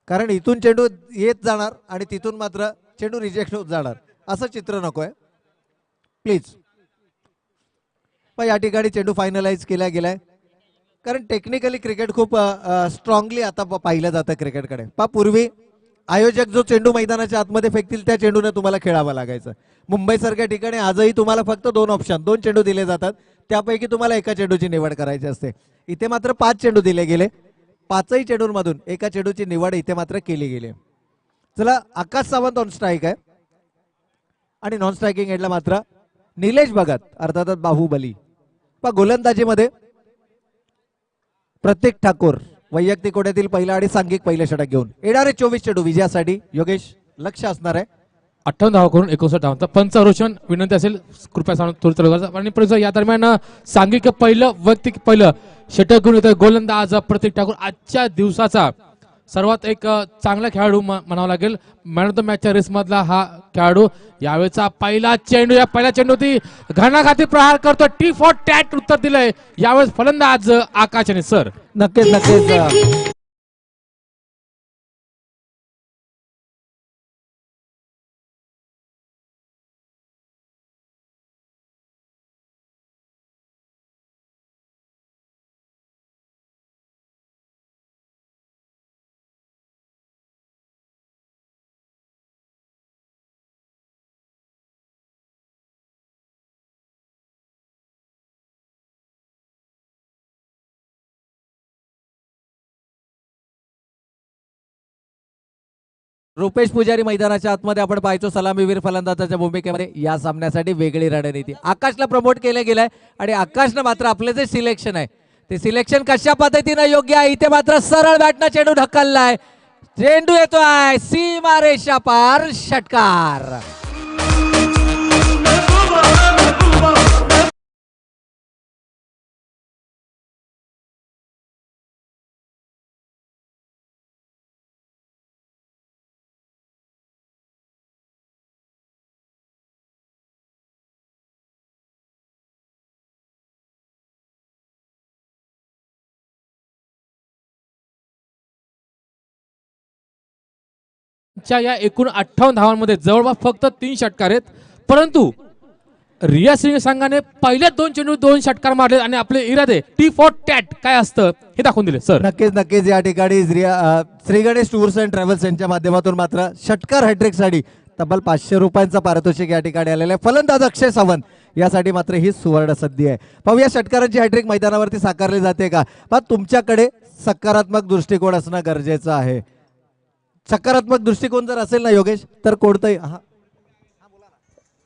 कारण इथून चेंडू येत जाणार आणि तिथून मात्र चेंडू रिजेक्ट होत जाणार असं चित्र नकोय प्लीज. पण या ठिकाणी चेंडू फायनलाइज केला गेलाय, कारण टेक्निकली क्रिकेट खूप स्ट्रॉंगली आता पाहिलं जातं क्रिकेटकडे. पूर्वी आयोजक जो चेंडू मैदानाच्या आतमध्ये फेकतील त्या चेंडूने तुम्हाला खेळावं लागायचं. मुंबईसारख्या ठिकाणी आजही तुम्हाला फक्त 2 ऑप्शन 2 चेंडू दिले जातात, त्यापैकी तुम्हाला एका चेंडूची निवड करायची असते. इथे मात्र 5 चेंडू दिले गेले, 5ही चेंडूंमधून एका चेंडूची निवड इथे मात्र केली गेली. चला आकाश सावंत ऑन स्ट्राईक आहे आणि नॉन स्ट्रायकिंग एंडला मात्र निलेश भगत अर्थातच बाहुबली. गोलंदाजीमध्ये प्रतीक ठाकूर वैयक्तिक कोट्यातील पहिला आणि सांघिक पहिले षटक घेऊन येणारे 24 चेंडू विजयासाठी योगेश लक्ष असणार आहे. 58 धावा करून 59 धावांचा पंचरोशन विनंती असेल कृपया आणि परंतु या दरम्यान सांघिक पहिलं वैयक्तिक पहिलं षटक घेऊन येतोय गोलंदाज प्रतीक ठाकूर. आजच्या दिवसाचा सर्वात एक चांगला खेळाडू म्हणावा लागेल. मॅन ऑफ द मॅचच्या रेस मधला हा खेळाडू. यावेळेचा पहिला चेंडू, या पहिल्या चेंडूवरती घणाघाती प्रहार करतो. टी फॉर टॅट उत्तर दिलंय यावेळेस फलंदाज आकाश आणि सर. नक्कीच नक्कीच रुपेश पुजारी मैदानाच्या आतमध्ये आपण पाहायचो सलामीवीर फलंदाजाच्या भूमिकेमध्ये. या सामन्यासाठी वेगळी रणनीती आकाशला प्रमोट केलं गेलंय आणि आकाशनं मात्र आपलं जे सिलेक्शन आहे ते सिलेक्शन कशा पद्धतीनं योग्य आहे. इथे मात्र सरळ बॅटनं चेंडू ढकललाय. चेंडू येतोय सीमा रेषा पार, षटकार. या एकूण 58 धावांमध्ये जवळपास फक्त 3 षटकार आहेत. परंतु रिया सिंग संघाने पहिल्या 2 चेंडू 2 षटकार मारले आणि आपले इरादे टी फॉर टॅट काय असतं हे दाखवून दिले सर. नक्कीच नक्कीच या ठिकाणी Shri Ganesh tours and travels यांच्या माध्यमातून मात्र षटकार हॅट्रिक साठी तब्बल 500 रुपयांचा पारितोषिक या ठिकाणी आलेलं आहे. फलंदाज अक्षय सावंत यासाठी मात्र ही सुवर्ण संधी आहे. पाहूया षटकारांची हॅट्रिक मैदानावरती साकारली जाते का. पण तुमच्याकडे सकारात्मक दृष्टिकोन असणं गरजेचं आहे. सकारात्मक दृष्टिकोन जर असेल ना योगेश तर कोणतंही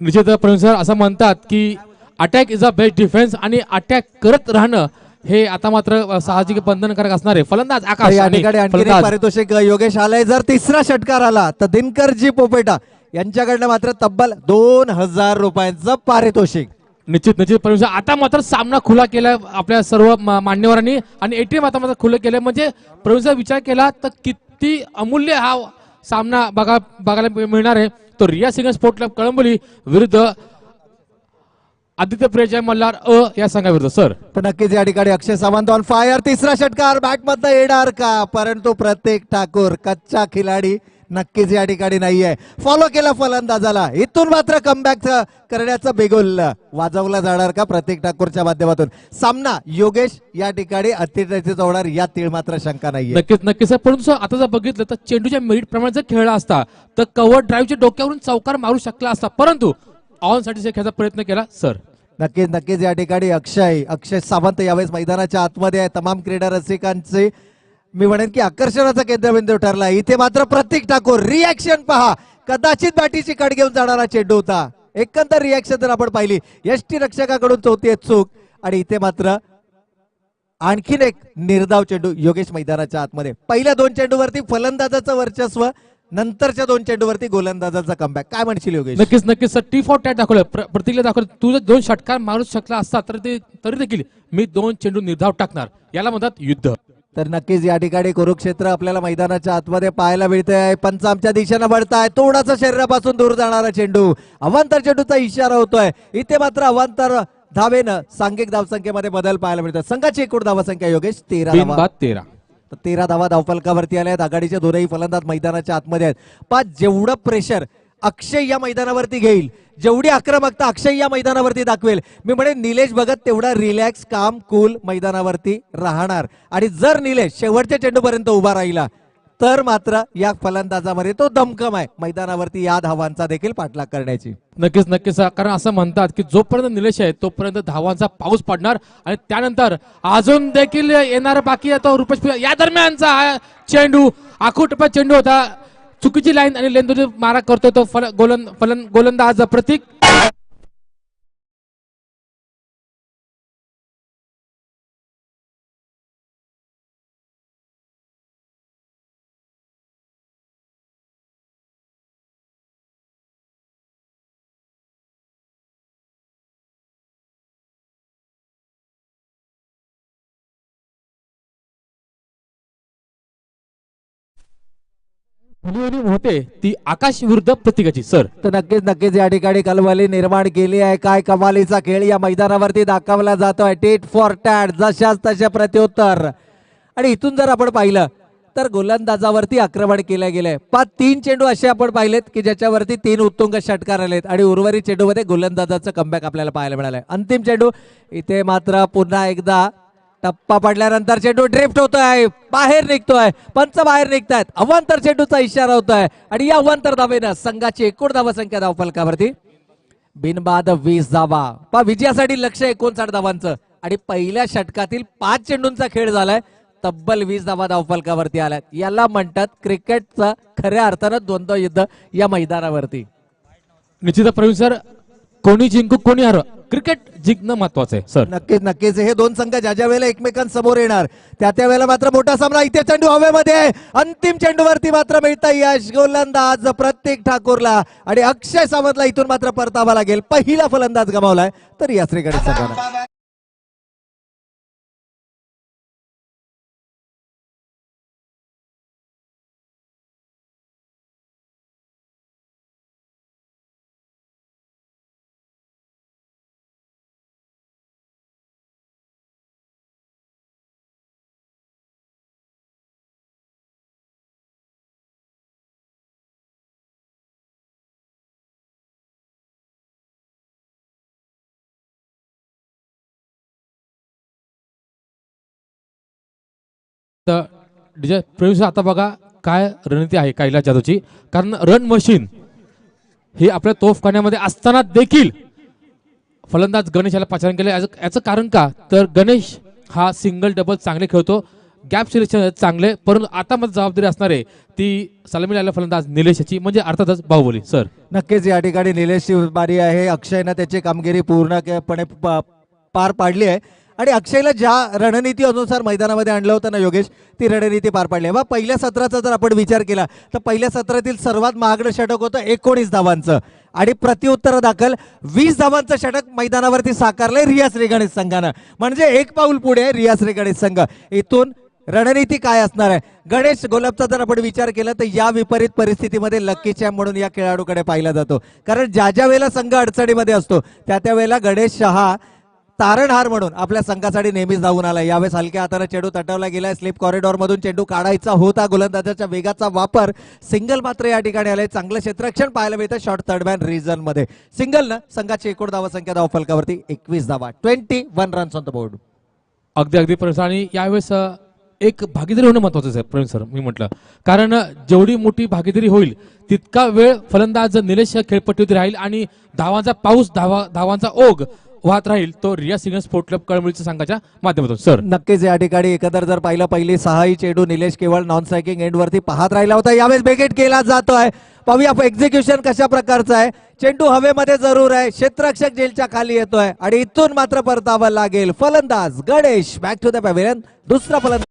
निश्चित सर असं म्हणतात की attack is a best defence आणि अटॅक करत राहणं हे आता मात्र साहजिक बंधनकारक असणार आहे. फलंदाज आकाश या आणि ठिकाणी आणखी एक फलंदाज पारितोषिक योगेश आलाय. जर तिसरा षटकार आला तर दिनकरजी पोपेटा यांच्याकडनं मात्र तब्बल 2000 रुपयांचं पारितोषिक. निश्चित निश्चित पण आता मात्र सामना खुला केला आपल्या सर्व मान्यवरांनी आणि एटीएम आता मात्र खुलं केलं. म्हणजे प्रवीणचा विचार केला तर किती अमूल्य हा सामना बघायला मिळणार आहे. तो रिया सिंग स्पोर्ट क्लब कळंबोली विरुद्ध आदित्य प्रिया जय मल्हार या संघाविरुद्ध सर. तर नक्कीच या ठिकाणी अक्षय सावंत ऑन फायर. तिसरा षटकार बॅटमधनं येणार का. परंतु प्रत्येक ठाकूर कच्चा खिलाडी नक्कीच या ठिकाणी नाहीये. फॉलो केला फलंदाजाला. इथून मात्र कमबॅक करण्याचा बेगोल वाजवला जाणार का प्रत्येक ठाकूरच्या माध्यमातून. सामना योगेश या ठिकाणी अतिरेकीचा होणार यात तीळ मात्र शंका नाहीये. नक्कीच नक्कीच सर. परंतु आता जर बघितलं तर चेंडूच्या मेरिट प्रमाणे जर खेळला असता तर कव्हर ड्राईव्हच्या डोक्यावरून चौकार मारू शकला असता. परंतु ऑन साठी खेळायचा प्रयत्न केला सर. नक्कीच नक्कीच या ठिकाणी अक्षय सावंत यावेळेस मैदानाच्या आतमध्ये आहे. तमाम क्रीडा रसिकांचे मी म्हणेन की आकर्षणाचा केंद्रबिंदू ठरला. इथे मात्र प्रतीक ठाकूर रिॲक्शन पहा. कदाचित बॅटीची कड घेऊन जाणारा चेंडू होता. एकंदर रिॲक्शन जर आपण पाहिली यष्टी रक्षकाकडून चौथी चूक आणि इथे मात्र आणखीन एक निर्धाव चेंडू योगेश मैदानाच्या आतमध्ये. पहिल्या 2 चेंडूवरती फलंदाजाचं वर्चस्व, नंतरच्या 2 चेंडूवरती गोलंदाजाचा कमबॅक. काय म्हणशील योगेश. नक्कीच नक्कीच सर. टी फॉर टॅट दाखवलं प्रतिक्रिया दाखवलं. तू जर 2 षटकार मारू शकला असता तरी देखील मी 2 चेंडू निर्धाव टाकणार. याला म्हणतात युद्ध. तर नक्कीच या ठिकाणी कुरुक्षेत्र आपल्याला मैदानाच्या आतमध्ये पाहायला मिळतंय. पंच आमच्या दिशेनं वळताय. थोडासा शरीरापासून दूर जाणारा चेंडू. अवांतर चेंडूचा इशारा होतोय. इथे मात्र अवांतर धावेनं सांघिक धावसंख्येमध्ये बदल पाहायला मिळतोय. संघाची एकूण धावसंख्या योगेश 13 धावा. 13 धावा धावफलकावरती आल्या आहेत. आघाडीचे दोनही फलंदाज मैदानाच्या आतमध्ये आहेत. पण जेवढं प्रेशर अक्षय या मैदानावरती घेईल, जेवढी आक्रमकता अक्षय या मैदानावरती दाखवेल, मी म्हणेन निलेश भगत तेवढा रिलॅक्स काम कूल मैदानावरती राहणार. आणि जर निलेश शेवटच्या चेंडूपर्यंत उभा राहिला तर मात्र या फलंदाजामध्ये तो दमकम आहे मैदानावरती या धावांचा देखील पाठलाग करण्याची. नक्कीच नक्कीच कारण असं म्हणतात की जोपर्यंत निलेश आहे तोपर्यंत धावांचा पाऊस पडणार आणि त्यानंतर अजून देखील येणार बाकी आहे तो रुपेश. या दरम्यानचा हा चेंडू आखूटप्पा चेंडू होता. चुकीची लाईन आणि लेंदूची मारा करतो तो गोलंदाज प्रतीक. खुली होते ती आकाश विरुद्ध प्रतीकाची सर. तर नक्कीच नक्कीच या ठिकाणी कलबली निर्माण केली आहे. काय कमालीचा खेळ या मैदानावरती दाखवला जातोय. टेट फॉर टॅट, जशाच तशा प्रत्युत्तर. आणि इथून जर आपण पाहिलं तर गोलंदाजावरती आक्रमण केलं गेलंय. 3 चेंडू असे आपण पाहिलेत की ज्याच्यावरती 3 उत्तुंग षटकार आलेत आणि उर्वरित चेंडूमध्ये गोलंदाजाचं कमबॅक आपल्याला पाहायला मिळालंय. अंतिम चेंडू इथे मात्र पुन्हा एकदा टप्पा पडल्यानंतर चेंडू ड्रिफ्ट होतोय, बाहेर निघतोय, पंच बाहेर निघतायत, अवांतर चेंडूचा इशारा होतोय आणि या अवांतर धावेनं संघाची एकूण धावसंख्या धावफलकावरती बिनबाद 20 धावा. विजयासाठी लक्ष 59 धावांचं आणि पहिल्या षटकातील 5 चेंडूंचा खेळ झालाय. तब्बल 20 धावा धावफलकावरती आल्यात. याला म्हणतात क्रिकेटचं खऱ्या अर्थानं द्वंद्व युद्ध या मैदानावरती. निश्चित प्रवीण सर, कोणी जिंकू कोणी हार, क्रिकेट जिंकणं महत्वाचं आहे सर. नक्कीच नक्कीच हे दोन संघ ज्या ज्या वेळेला एकमेकांसमोर येणार त्या त्या वेळेला मात्र मोठा सामना. इथे चेंडू हवेमध्ये आहे, अंतिम चेंडूवरती मात्र मिळतं यश गोलंदाज प्रतीक ठाकूरला आणि अक्षय सावंतला इथून मात्र परतावा लागेल. पहिला फलंदाज गमावलाय तर या श्रीगणेश संघानं. तर DJ प्रवीण सर, आता बघा काय रणनीती आहे कैलास जाधवची. कारण रन मशीन हे आपल्या तोफखान्यामध्ये असताना देखील फलंदाज गणेश याला पाचारण केलं. याचं कारण का, तर गणेश हा सिंगल डबल चांगले खेळतो, गॅप सिलेक्शन चांगले, परंतु आता मध्ये जबाबदारी असणार आहे ती सलामी लावलेला फलंदाज निलेश याची, म्हणजे अर्थातच बाहुबली सर. नक्कीच या ठिकाणी निलेशची बारी आहे. अक्षयनं त्याची कामगिरी पूर्णपणे पार पाडली आहे आणि अक्षयला ज्या रणनीती अनुसार मैदानामध्ये आणलं होतं ना योगेश, ती रणनीती पार पाडली आहे. पहिल्या सत्राचा जर आपण विचार केला तर पहिल्या सत्रातील सर्वात महागडं षटक होतं 19 धावांचं आणि प्रत्युत्तर दाखल 20 धावांचं षटक मैदानावरती साकारलंय रिया श्रीगणेश संघानं. म्हणजे एक पाऊल पुढे आहे रिया श्रीगणेश संघ. इथून रणनीती काय असणार आहे. गणेश गोलबचा जर आपण विचार केला तर या विपरीत परिस्थितीमध्ये लकी चॅम्प म्हणून या खेळाडूकडे पाहिला जातो. कारण ज्या ज्या वेळेला संघ अडचणीमध्ये असतो त्या त्या वेळेला गणेश शहा तारणहार म्हणून आपल्या संघासाठी नेहमीच धावून आला. यावेळेस हलक्या हाताने चेंडू तटवला गेलाय. स्लिप कॉरिडॉर मधून चेंडू काढायचा होता. गोलंदाजाच्या वेगाचा वापर, सिंगल मात्र या ठिकाणी आलंय. चांगलं क्षेत्ररक्षण पाहायला मिळतं शॉर्ट थर्ड मॅन रिजन मध्ये. सिंगलनं संघाची एकूण धावसंख्या धावफलकावरती 21 धावा, 21 रन्स ऑन द बोर्ड. अगदी प्रवीण सर, आणि यावेळेस एक भागीदारी होणं महत्वाचं आहे प्रवीण सर. मी म्हटलं कारण जेवढी मोठी भागीदारी होईल तितका वेळ फलंदाज निलेश खेळपट्टीवरती राहील आणि धावांचा पाऊस, धावांचा ओघ वाहत राहील तो रिया सिंगल स्पोर्ट क्लब कळंबोलीच्या संघाच्या माध्यमातून सर. नक्कीच या ठिकाणी एकंदर जर पाहिलं पहिली 6 चेंडू निलेश केवळ नॉन स्ट्रायकिंग एंड वरती पाहत राहिला होता. यावेळेस बेकेट केला जातोय. पाहूया एक्झिक्युशन कशा प्रकारचं आहे. चेंडू हवेमध्ये जरूर आहे, क्षेत्ररक्षक जेलच्या खाली येतोय आणि इथून मात्र परतावा लागेल. फलंदाज Ganesh back to the pavilion. दुसरा फलंदाज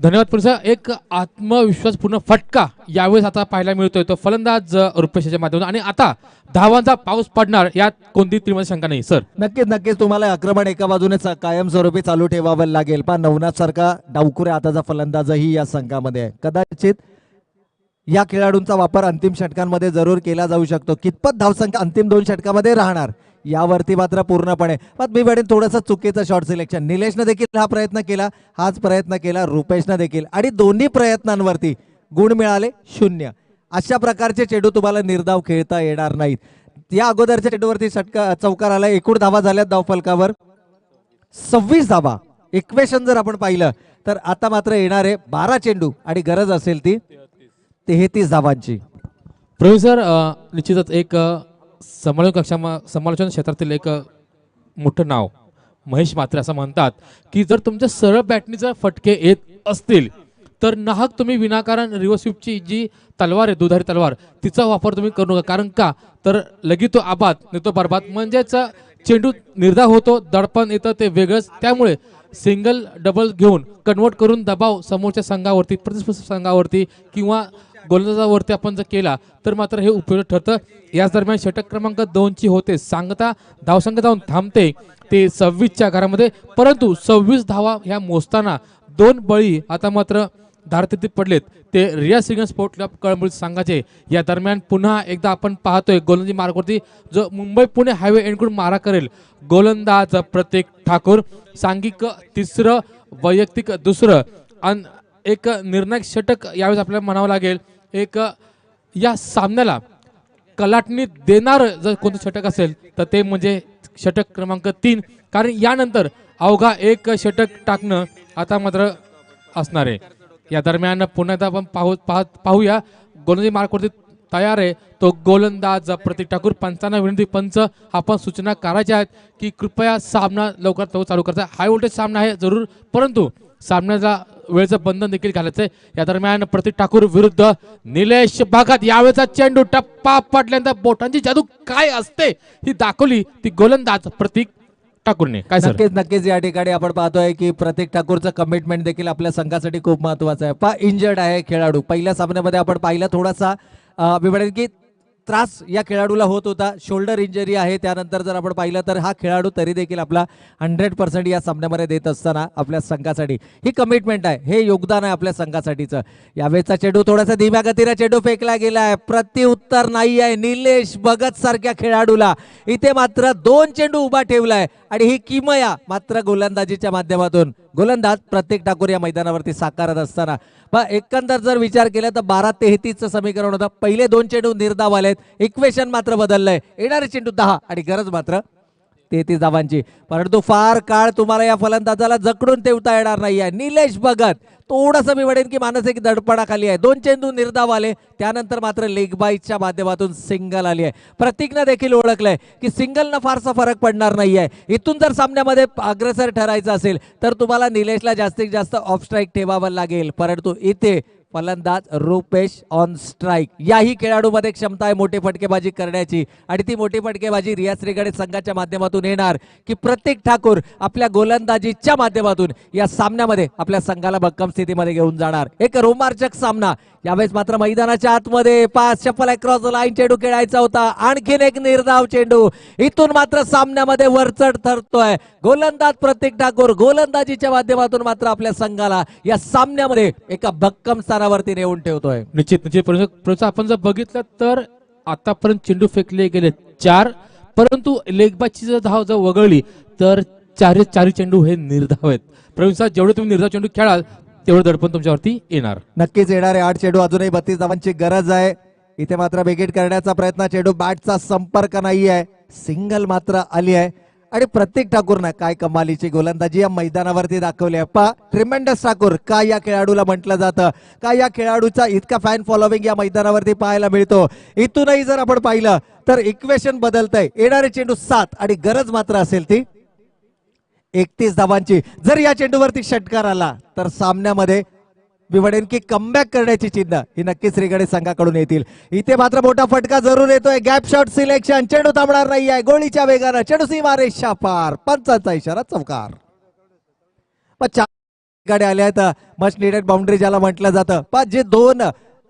धन्यवाद पुरुषा. एक आत्मविश्वासपूर्ण फटका यावेळेस आता पाहायला मिळतोय तो फलंदाज रुपेशच्या माध्यमातून. आणि आता धावांचा पाऊस पडणार यात कोणती त्रिमत शंका नाही सर. नक्कीच नक्कीच तुम्हाला आक्रमण एका बाजूने कायमस्वरूपी चालू ठेवावं लागेल. पण नवनाथ सारखा डावकुरे आताचा फलंदाजही या संघामध्ये आहे. कदाचित या खेळाडूंचा वापर अंतिम षटकांमध्ये जरूर केला जाऊ शकतो. कितपत धावसंख्या अंतिम 2 षटकामध्ये राहणार यावरती मात्र पूर्णपणे मी वाटेन थोडंसं चुकीचं शॉट सिलेक्शन. निलेशनं देखील हा प्रयत्न केला, हाच प्रयत्न केला रुपेशनं देखील, आणि दोन्ही प्रयत्नांवरती गुण मिळाले 0. अशा प्रकारचे चेंडू तुम्हाला निर्धाव खेळता येणार नाहीत. या अगोदरच्या चेंडूवरती चौकार आला. एकूण धावा झाल्यात धावफलकावर 26 धावा. इक्वेशन जर आपण पाहिलं तर आता मात्र येणार आहे 12 चेंडू आणि गरज असेल ती 33 धावांची. प्रवीण सर, निश्चितच एक समालोचन क्षेत्रातील एक मोठं नाव महेश म्हात्रे असं म्हणतात की जर तुमच्या सरळ बॅटनी जर फटके येत असतील तर नाहक तुम्ही विनाकारण रिव्हर्स स्वीपची जी तलवार आहे, दुधारी तलवार, तिचा वापर तुम्ही करू नका. कारण का तर लगेच तो आबाद नाही तो बरबाद. म्हणजेच चेंडू निर्धाव होतो, दडपण येतं ते वेगळंच. त्यामुळे सिंगल डबल घेऊन कन्वर्ट करून दबाव समोरच्या संघावरती, प्रतिस्पर्धी संघावरती किंवा गोलंदाजावरती आपण जर केला तर मात्र हे उपयोगी ठरतं. याच दरम्यान षटक क्रमांक 2 ची होते सांगता धावसंख्या जाऊन थांबते ते 26च्या घरामध्ये. परंतु 26 धावा ह्या मोजताना 2 बळी आता मात्र धारतीत पडलेत ते रियाज सिंगल स्पोर्ट क्लब कळंबोली संघाचे. या दरम्यान पुन्हा एकदा आपण पाहतोय गोलंदाजी मार्गावरती जो मुंबई पुणे हायवे एंडकडून मारा करेल गोलंदाज प्रतीक ठाकूर. सांघिक 3रं, वैयक्तिक 2रं आणि एक निर्णायक षटक यावेळेस आपल्याला म्हणावं लागेल. एक या सामन्याला कलाटणी देणार जर कोणतं षटक असेल तर ते म्हणजे षटक क्रमांक 3. कारण यानंतर अवघा एक षटक टाकणं आता मात्र असणार आहे. या दरम्यान पुन्हा एकदा आपण पाहूया गोलंदाजी मार्गावरती तयार आहे तो गोलंदाज प्रतीक ठाकूर. पंचांना विनंती, पंच आपण सूचना करायच्या आहेत की कृपया सामना लवकर चालू करायचा. हाय व्होल्टेज सामना आहे जरूर, परंतु सामन्याचा वेळेचं बंधन देखील घालायचं आहे. या दरम्यान प्रतीक ठाकूर विरुद्ध निलेश भागात यावेळेचा चेंडू टप्पा पडल्यानंतर बोटांची जादू काय असते ही दाखवली ती गोलंदाज प्रतीक ठाकूरने. काय सर? नक्कीच नक्कीच या ठिकाणी आपण पाहतोय की प्रतीक ठाकूरचं कमिटमेंट देखील आपल्या संघासाठी खूप महत्वाचं आहे. इंजर्ड आहे खेळाडू. पहिल्या सामन्यामध्ये आपण पाहिलं थोडासा मी म्हणेन की त्रास या खेळाडूला होत होता, शोल्डर इंजरी आहे. त्यानंतर जर आपण पाहिलं तर हा खेळाडू तरी देखील आपला 100% या सामन्यामध्ये देत असताना आपल्या संघासाठी ही कमिटमेंट आहे, हे योगदान आहे आपल्या संघासाठीचं. यावेळेचा चेंडू थोडासा धीम्या गतीने चेंडू फेकला गेला आहे, प्रत्युत्तर नाही आहे निलेश भगत सारख्या खेळाडूला. इथे मात्र 2 चेंडू उभा ठेवलाय आणि ही किमया मात्र गोलंदाजीच्या माध्यमातून गोलंदाज प्रतीक ठाकूर या मैदानावरती साकारत असताना एकंदर जर विचार केला तर 12-33चं समीकरण होतं. पहिले 2 चेंडू निर्धाव आलेत, इक्वेशन मात्र बदललंय. येणारे चेंडू 10 आणि गरज मात्र 33 धावांची. परंतु फार काळ तुम्हाला या फलंदाजाला जकडून ठेवता येणार नाही आहे. निलेश भगत थोडंसं मी म्हणेन की मानसिक दडपणाखाली आहे. 2 चेंडू निर्धाव आले, त्यानंतर मात्र लेग बाईटच्या माध्यमातून सिंगल आली आहे. प्रतीकनं देखील ओळखलंय की सिंगलनं फारसा फरक पडणार नाही आहे. इथून जर सामन्यामध्ये अग्रेसर ठरायचं असेल तर तुम्हाला निलेशला जास्तीत जास्त ऑफ स्ट्राईक ठेवावं लागेल. परंतु इथे फलंदाज रुपेश ऑन स्ट्राईक. याही खेळाडूमध्ये क्षमता आहे मोठी फटकेबाजी करण्याची आणि ती मोठी फटकेबाजी रियाज श्रीगणेश संघाच्या माध्यमातून येणार की प्रतीक ठाकूर आपल्या गोलंदाजीच्या माध्यमातून या सामन्यामध्ये आपल्या संघाला भक्कम स्थितीमध्ये घेऊन जाणार. एक रोमांचक सामना. यावेळेस मात्र मैदानाच्या आतमध्ये 5 शफल अक्रॉस लाईन चेंडू खेळायचा होता. आणखीन एक निर्धाव चेंडू. इथून मात्र सामन्यामध्ये वरचढ ठरतोय गोलंदाज प्रतीक ठाकूर. गोलंदाजीच्या माध्यमातून मात्र आपल्या संघाला या सामन्यामध्ये एका भक्कम स्थानावरती नेऊन ठेवतोय. निश्चित आपण जर बघितलं तर आतापर्यंत चेंडू फेकले गेले 4, परंतु लेगबाची जर धाव जर वगळली तर 4 चेंडू हे निर्धाव आहेत. प्रवीण साहेब, जेवढे तुम्ही निर्धाव चेंडू खेळाल तेवढं दडपण तुमच्यावरती येणार. नक्कीच येणार आहे. 8 चेंडू, अजूनही 32 धावांची गरज आहे. इथे मात्र बेगेट करण्याचा प्रयत्न, चेंडू बॅटचा संपर्क नाही आहे, सिंगल मात्र आली आहे. आणि प्रतीक ठाकूरनं काय कमालीची गोलंदाजी या मैदानावरती दाखवली आहे. ट्रिमेंडस ठाकूर काय या खेळाडूला म्हटलं जातं, काय या खेळाडूचा इतका फॅन फॉलोविंग या मैदानावरती पाहायला मिळतो. इथूनही जर आपण पाहिलं तर इक्वेशन बदलतंय. येणारे चेंडू 7 आणि गरज मात्र असेल ती 31 धावांची. जर या चेंडूवरती षटकार आला तर सामन्यामध्ये मी म्हणेन की कमबॅक करण्याची चिन्ह ही नक्कीच श्रीगणेश संघाकडून येतील. इथे मात्र मोठा फटका जरूर येतोय. गॅप शॉट सिलेक्शन, चेंडू थांबणार नाही आहे. गोळीच्या वेगानं चेंडू सीमारेषा पार. पंचांचा इशारा, चौकार. गाडी आल्या आहेत मस्ट निडेड बाउंड्री ज्याला म्हटलं जातं. पण जे दोन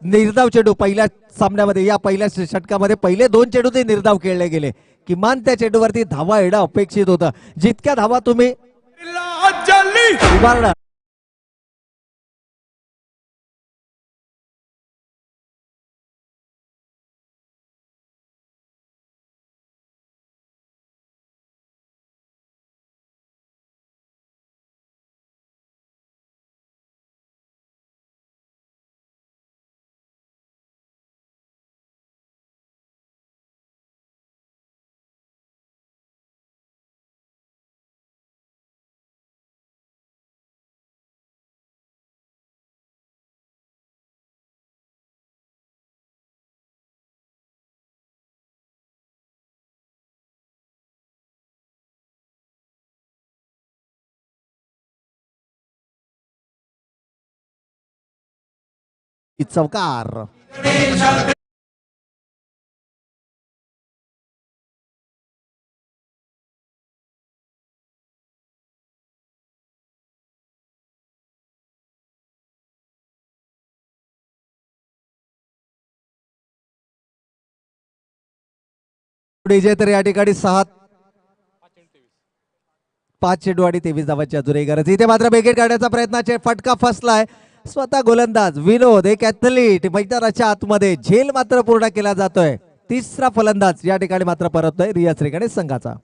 निर्धाव चेंडू पहिल्या सामन्यामध्ये या पहिल्या षटकामध्ये पहिले दोन चेंडू ते निर्धाव खेळले गेले. किमान त्या चेंडूवरती धावा येणं अपेक्षित होतं. जितक्या धावा तुम्ही उभारणार चौकार. डीजे तर या ठिकाणी 5 चेंडू आणि 23 धावांची अजूनही गरज. इथे मात्र बेगेट काढण्याचा प्रयत्नाचे फटका फसलाय. स्वतः गोलंदाज विनोद एक ऍथलीट मैदानाच्या आतमध्ये झेल मात्र पूर्ण केला जातोय. तिसरा फलंदाज या ठिकाणी मात्र परततोय रियाज रेगाडे संघाचा.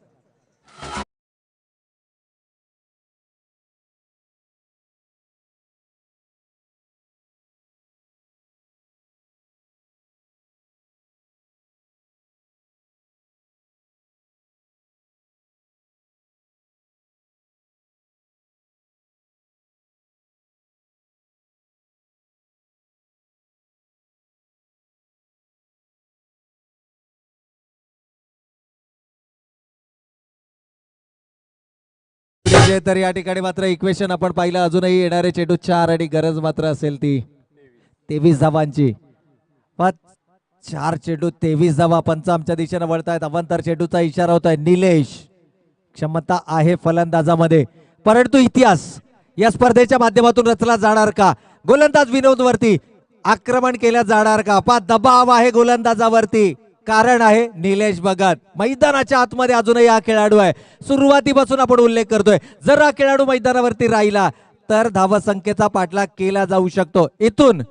तर या ठिकाणी मात्र इक्वेशन आपण पाहिलं. अजूनही येणारे चेंडू 4 आणि गरज मात्र असेल ती 23 धावांची. 4 चेंडू 23 धावा. पंच आमच्या दिशेने वळतायत. अवांतर चेंडूचा इशारा होतोय. निलेश क्षमता आहे फलंदाजामध्ये, परंतु इतिहास या स्पर्धेच्या माध्यमातून रचला जाणार का? गोलंदाज विनोद वरती आक्रमण केल्या जाणार का? दबाव आहे गोलंदाजावरती. कारण आहे निलेश भगत. मैदानाच्या आतमध्ये अजूनही हा खेळाडू आहे. सुरुवातीपासून आपण उल्लेख करतोय, जर हा खेळाडू मैदानावरती राहिला तर धावसंख्येचा पाठलाग केला जाऊ शकतो. इथून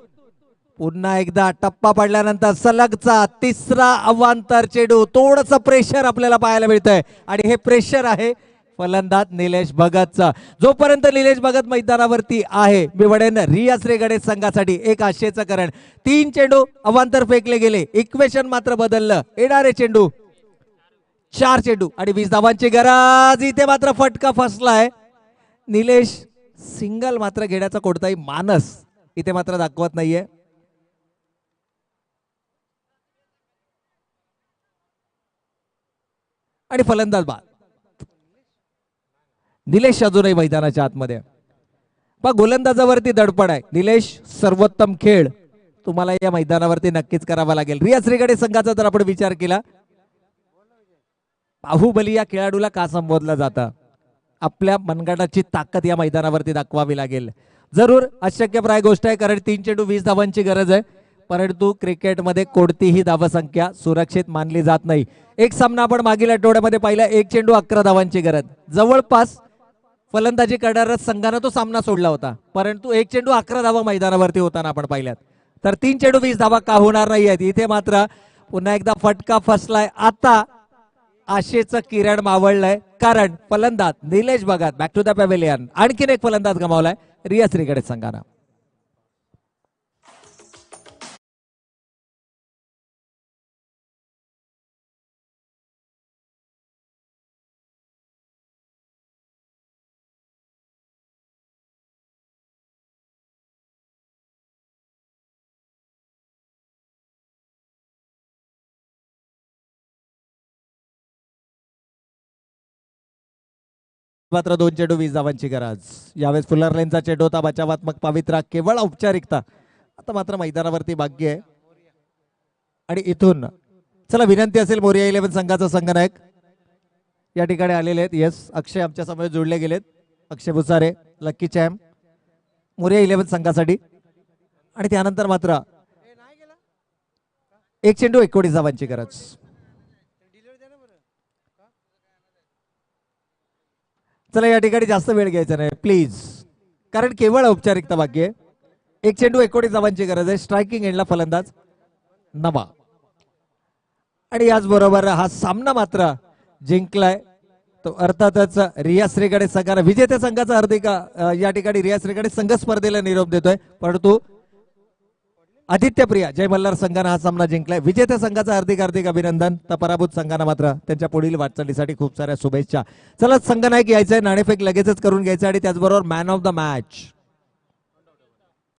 पुन्हा एकदा टप्पा पडल्यानंतर सलगचा तिसरा अवांतर चेंडू. थोडंसं प्रेशर आपल्याला पाहायला मिळतंय आणि हे प्रेशर आहे फलंदाज निलेश भगतचा. जोपर्यंत निलेश भगत मैदानावरती आहे, मी म्हणेन रियाज रेगाडे संघासाठी एक आशेचं कारण. 3 चेंडू अवांतर फेकले गेले, इक्वेशन मात्र बदललं. येणारे चेंडू 4 चेंडू आणि 20 धावांची गरज. इथे मात्र फटका फसलाय. निलेश सिंगल मात्र घेण्याचा कोणताही मानस इथे मात्र दाखवत नाहीये. आणि फलंदाज बाद. निलेश अजूनही मैदानाच्या आतमध्ये. पण गोलंदाजावरती दडपण आहे. निलेश सर्वोत्तम खेळ तुम्हाला या मैदानावरती नक्कीच करावा लागेल. रियाज रेगाडे संघाचा जर आपण विचार केला, बाहुबली या खेळाडूला का संबोधलं जातं? आपल्या मनगटाची ताकद या मैदानावरती दाखवावी लागेल. जरूर अशक्यप्राय गोष्ट आहे, कारण 3 चेंडू 20 धावांची गरज आहे, परंतु क्रिकेटमध्ये कोणतीही धावसंख्या सुरक्षित मानली जात नाही. एक सामना आपण मागील आठवड्यामध्ये पाहिला, 1 चेंडू 11 धावांची गरज. जवळपास फलंदाजी करणाऱ्या संघानं तो सामना सोडला होता, परंतु 1 चेंडू 11 धावा मैदानावरती होताना आपण पाहिल्यात. तर 3 चेंडू 20 धावा का होणार नाही आहेत? इथे मात्र पुन्हा एकदा फटका फसलाय. आता आशेचं किरण मावळलंय, कारण फलंदाज Nilesh Bhagat back to the pavilion. आणखीन एक फलंदाज गमावलाय रियाज रेगाडे संघानं. मात्र 2 चेंडू 20 धावांची गरज. यावेळेस फुलर लेनचा चेंडू होता, बचावात्मक पवित्रा, केवळ औपचारिकता. आता मात्र मैदानावरती भाग्य आहे. आणि इथून चला विनंती असेल, मोरिया 11 संघाचा संघनायक या ठिकाणी आलेले आहेत. येस, अक्षय आमच्या समोर जोडले गेलेत. अक्षय भुसारे, लक्की चॅम, मोरया 11 संघासाठी. आणि त्यानंतर मात्र एक चेंडू 19 धावांची गरज. चला या ठिकाणी जास्त वेळ घ्यायचा नाही प्लीज, कारण केवळ औपचारिकता बाकी आहे. एक चेंडू 19 धावांची गरज आहे. स्ट्रायकिंग एंडला फलंदाज नवा. आणि याचबरोबर हा सामना मात्र जिंकलाय तो अर्थातच रिया श्रीगणेश संघाने. विजेत्या संघाचा हार्दिक या ठिकाणी रिया श्रीगणेश संघ स्पर्धेला निरोप देतोय, परंतु आदित्य प्रिया जय मल्हार संघाने हा सामना जिंकलाय. विजेत्या संघाचा हार्दिक हार्दिक अभिनंदन. तर पराभूत संघांना मात्र त्यांच्या पुढील वाटचालीसाठी खूप साऱ्या शुभेच्छा. चला संघनायक यायचंय, नाणेफेक लगेचच करून घ्यायचं आणि त्याचबरोबर मॅन ऑफ द मॅच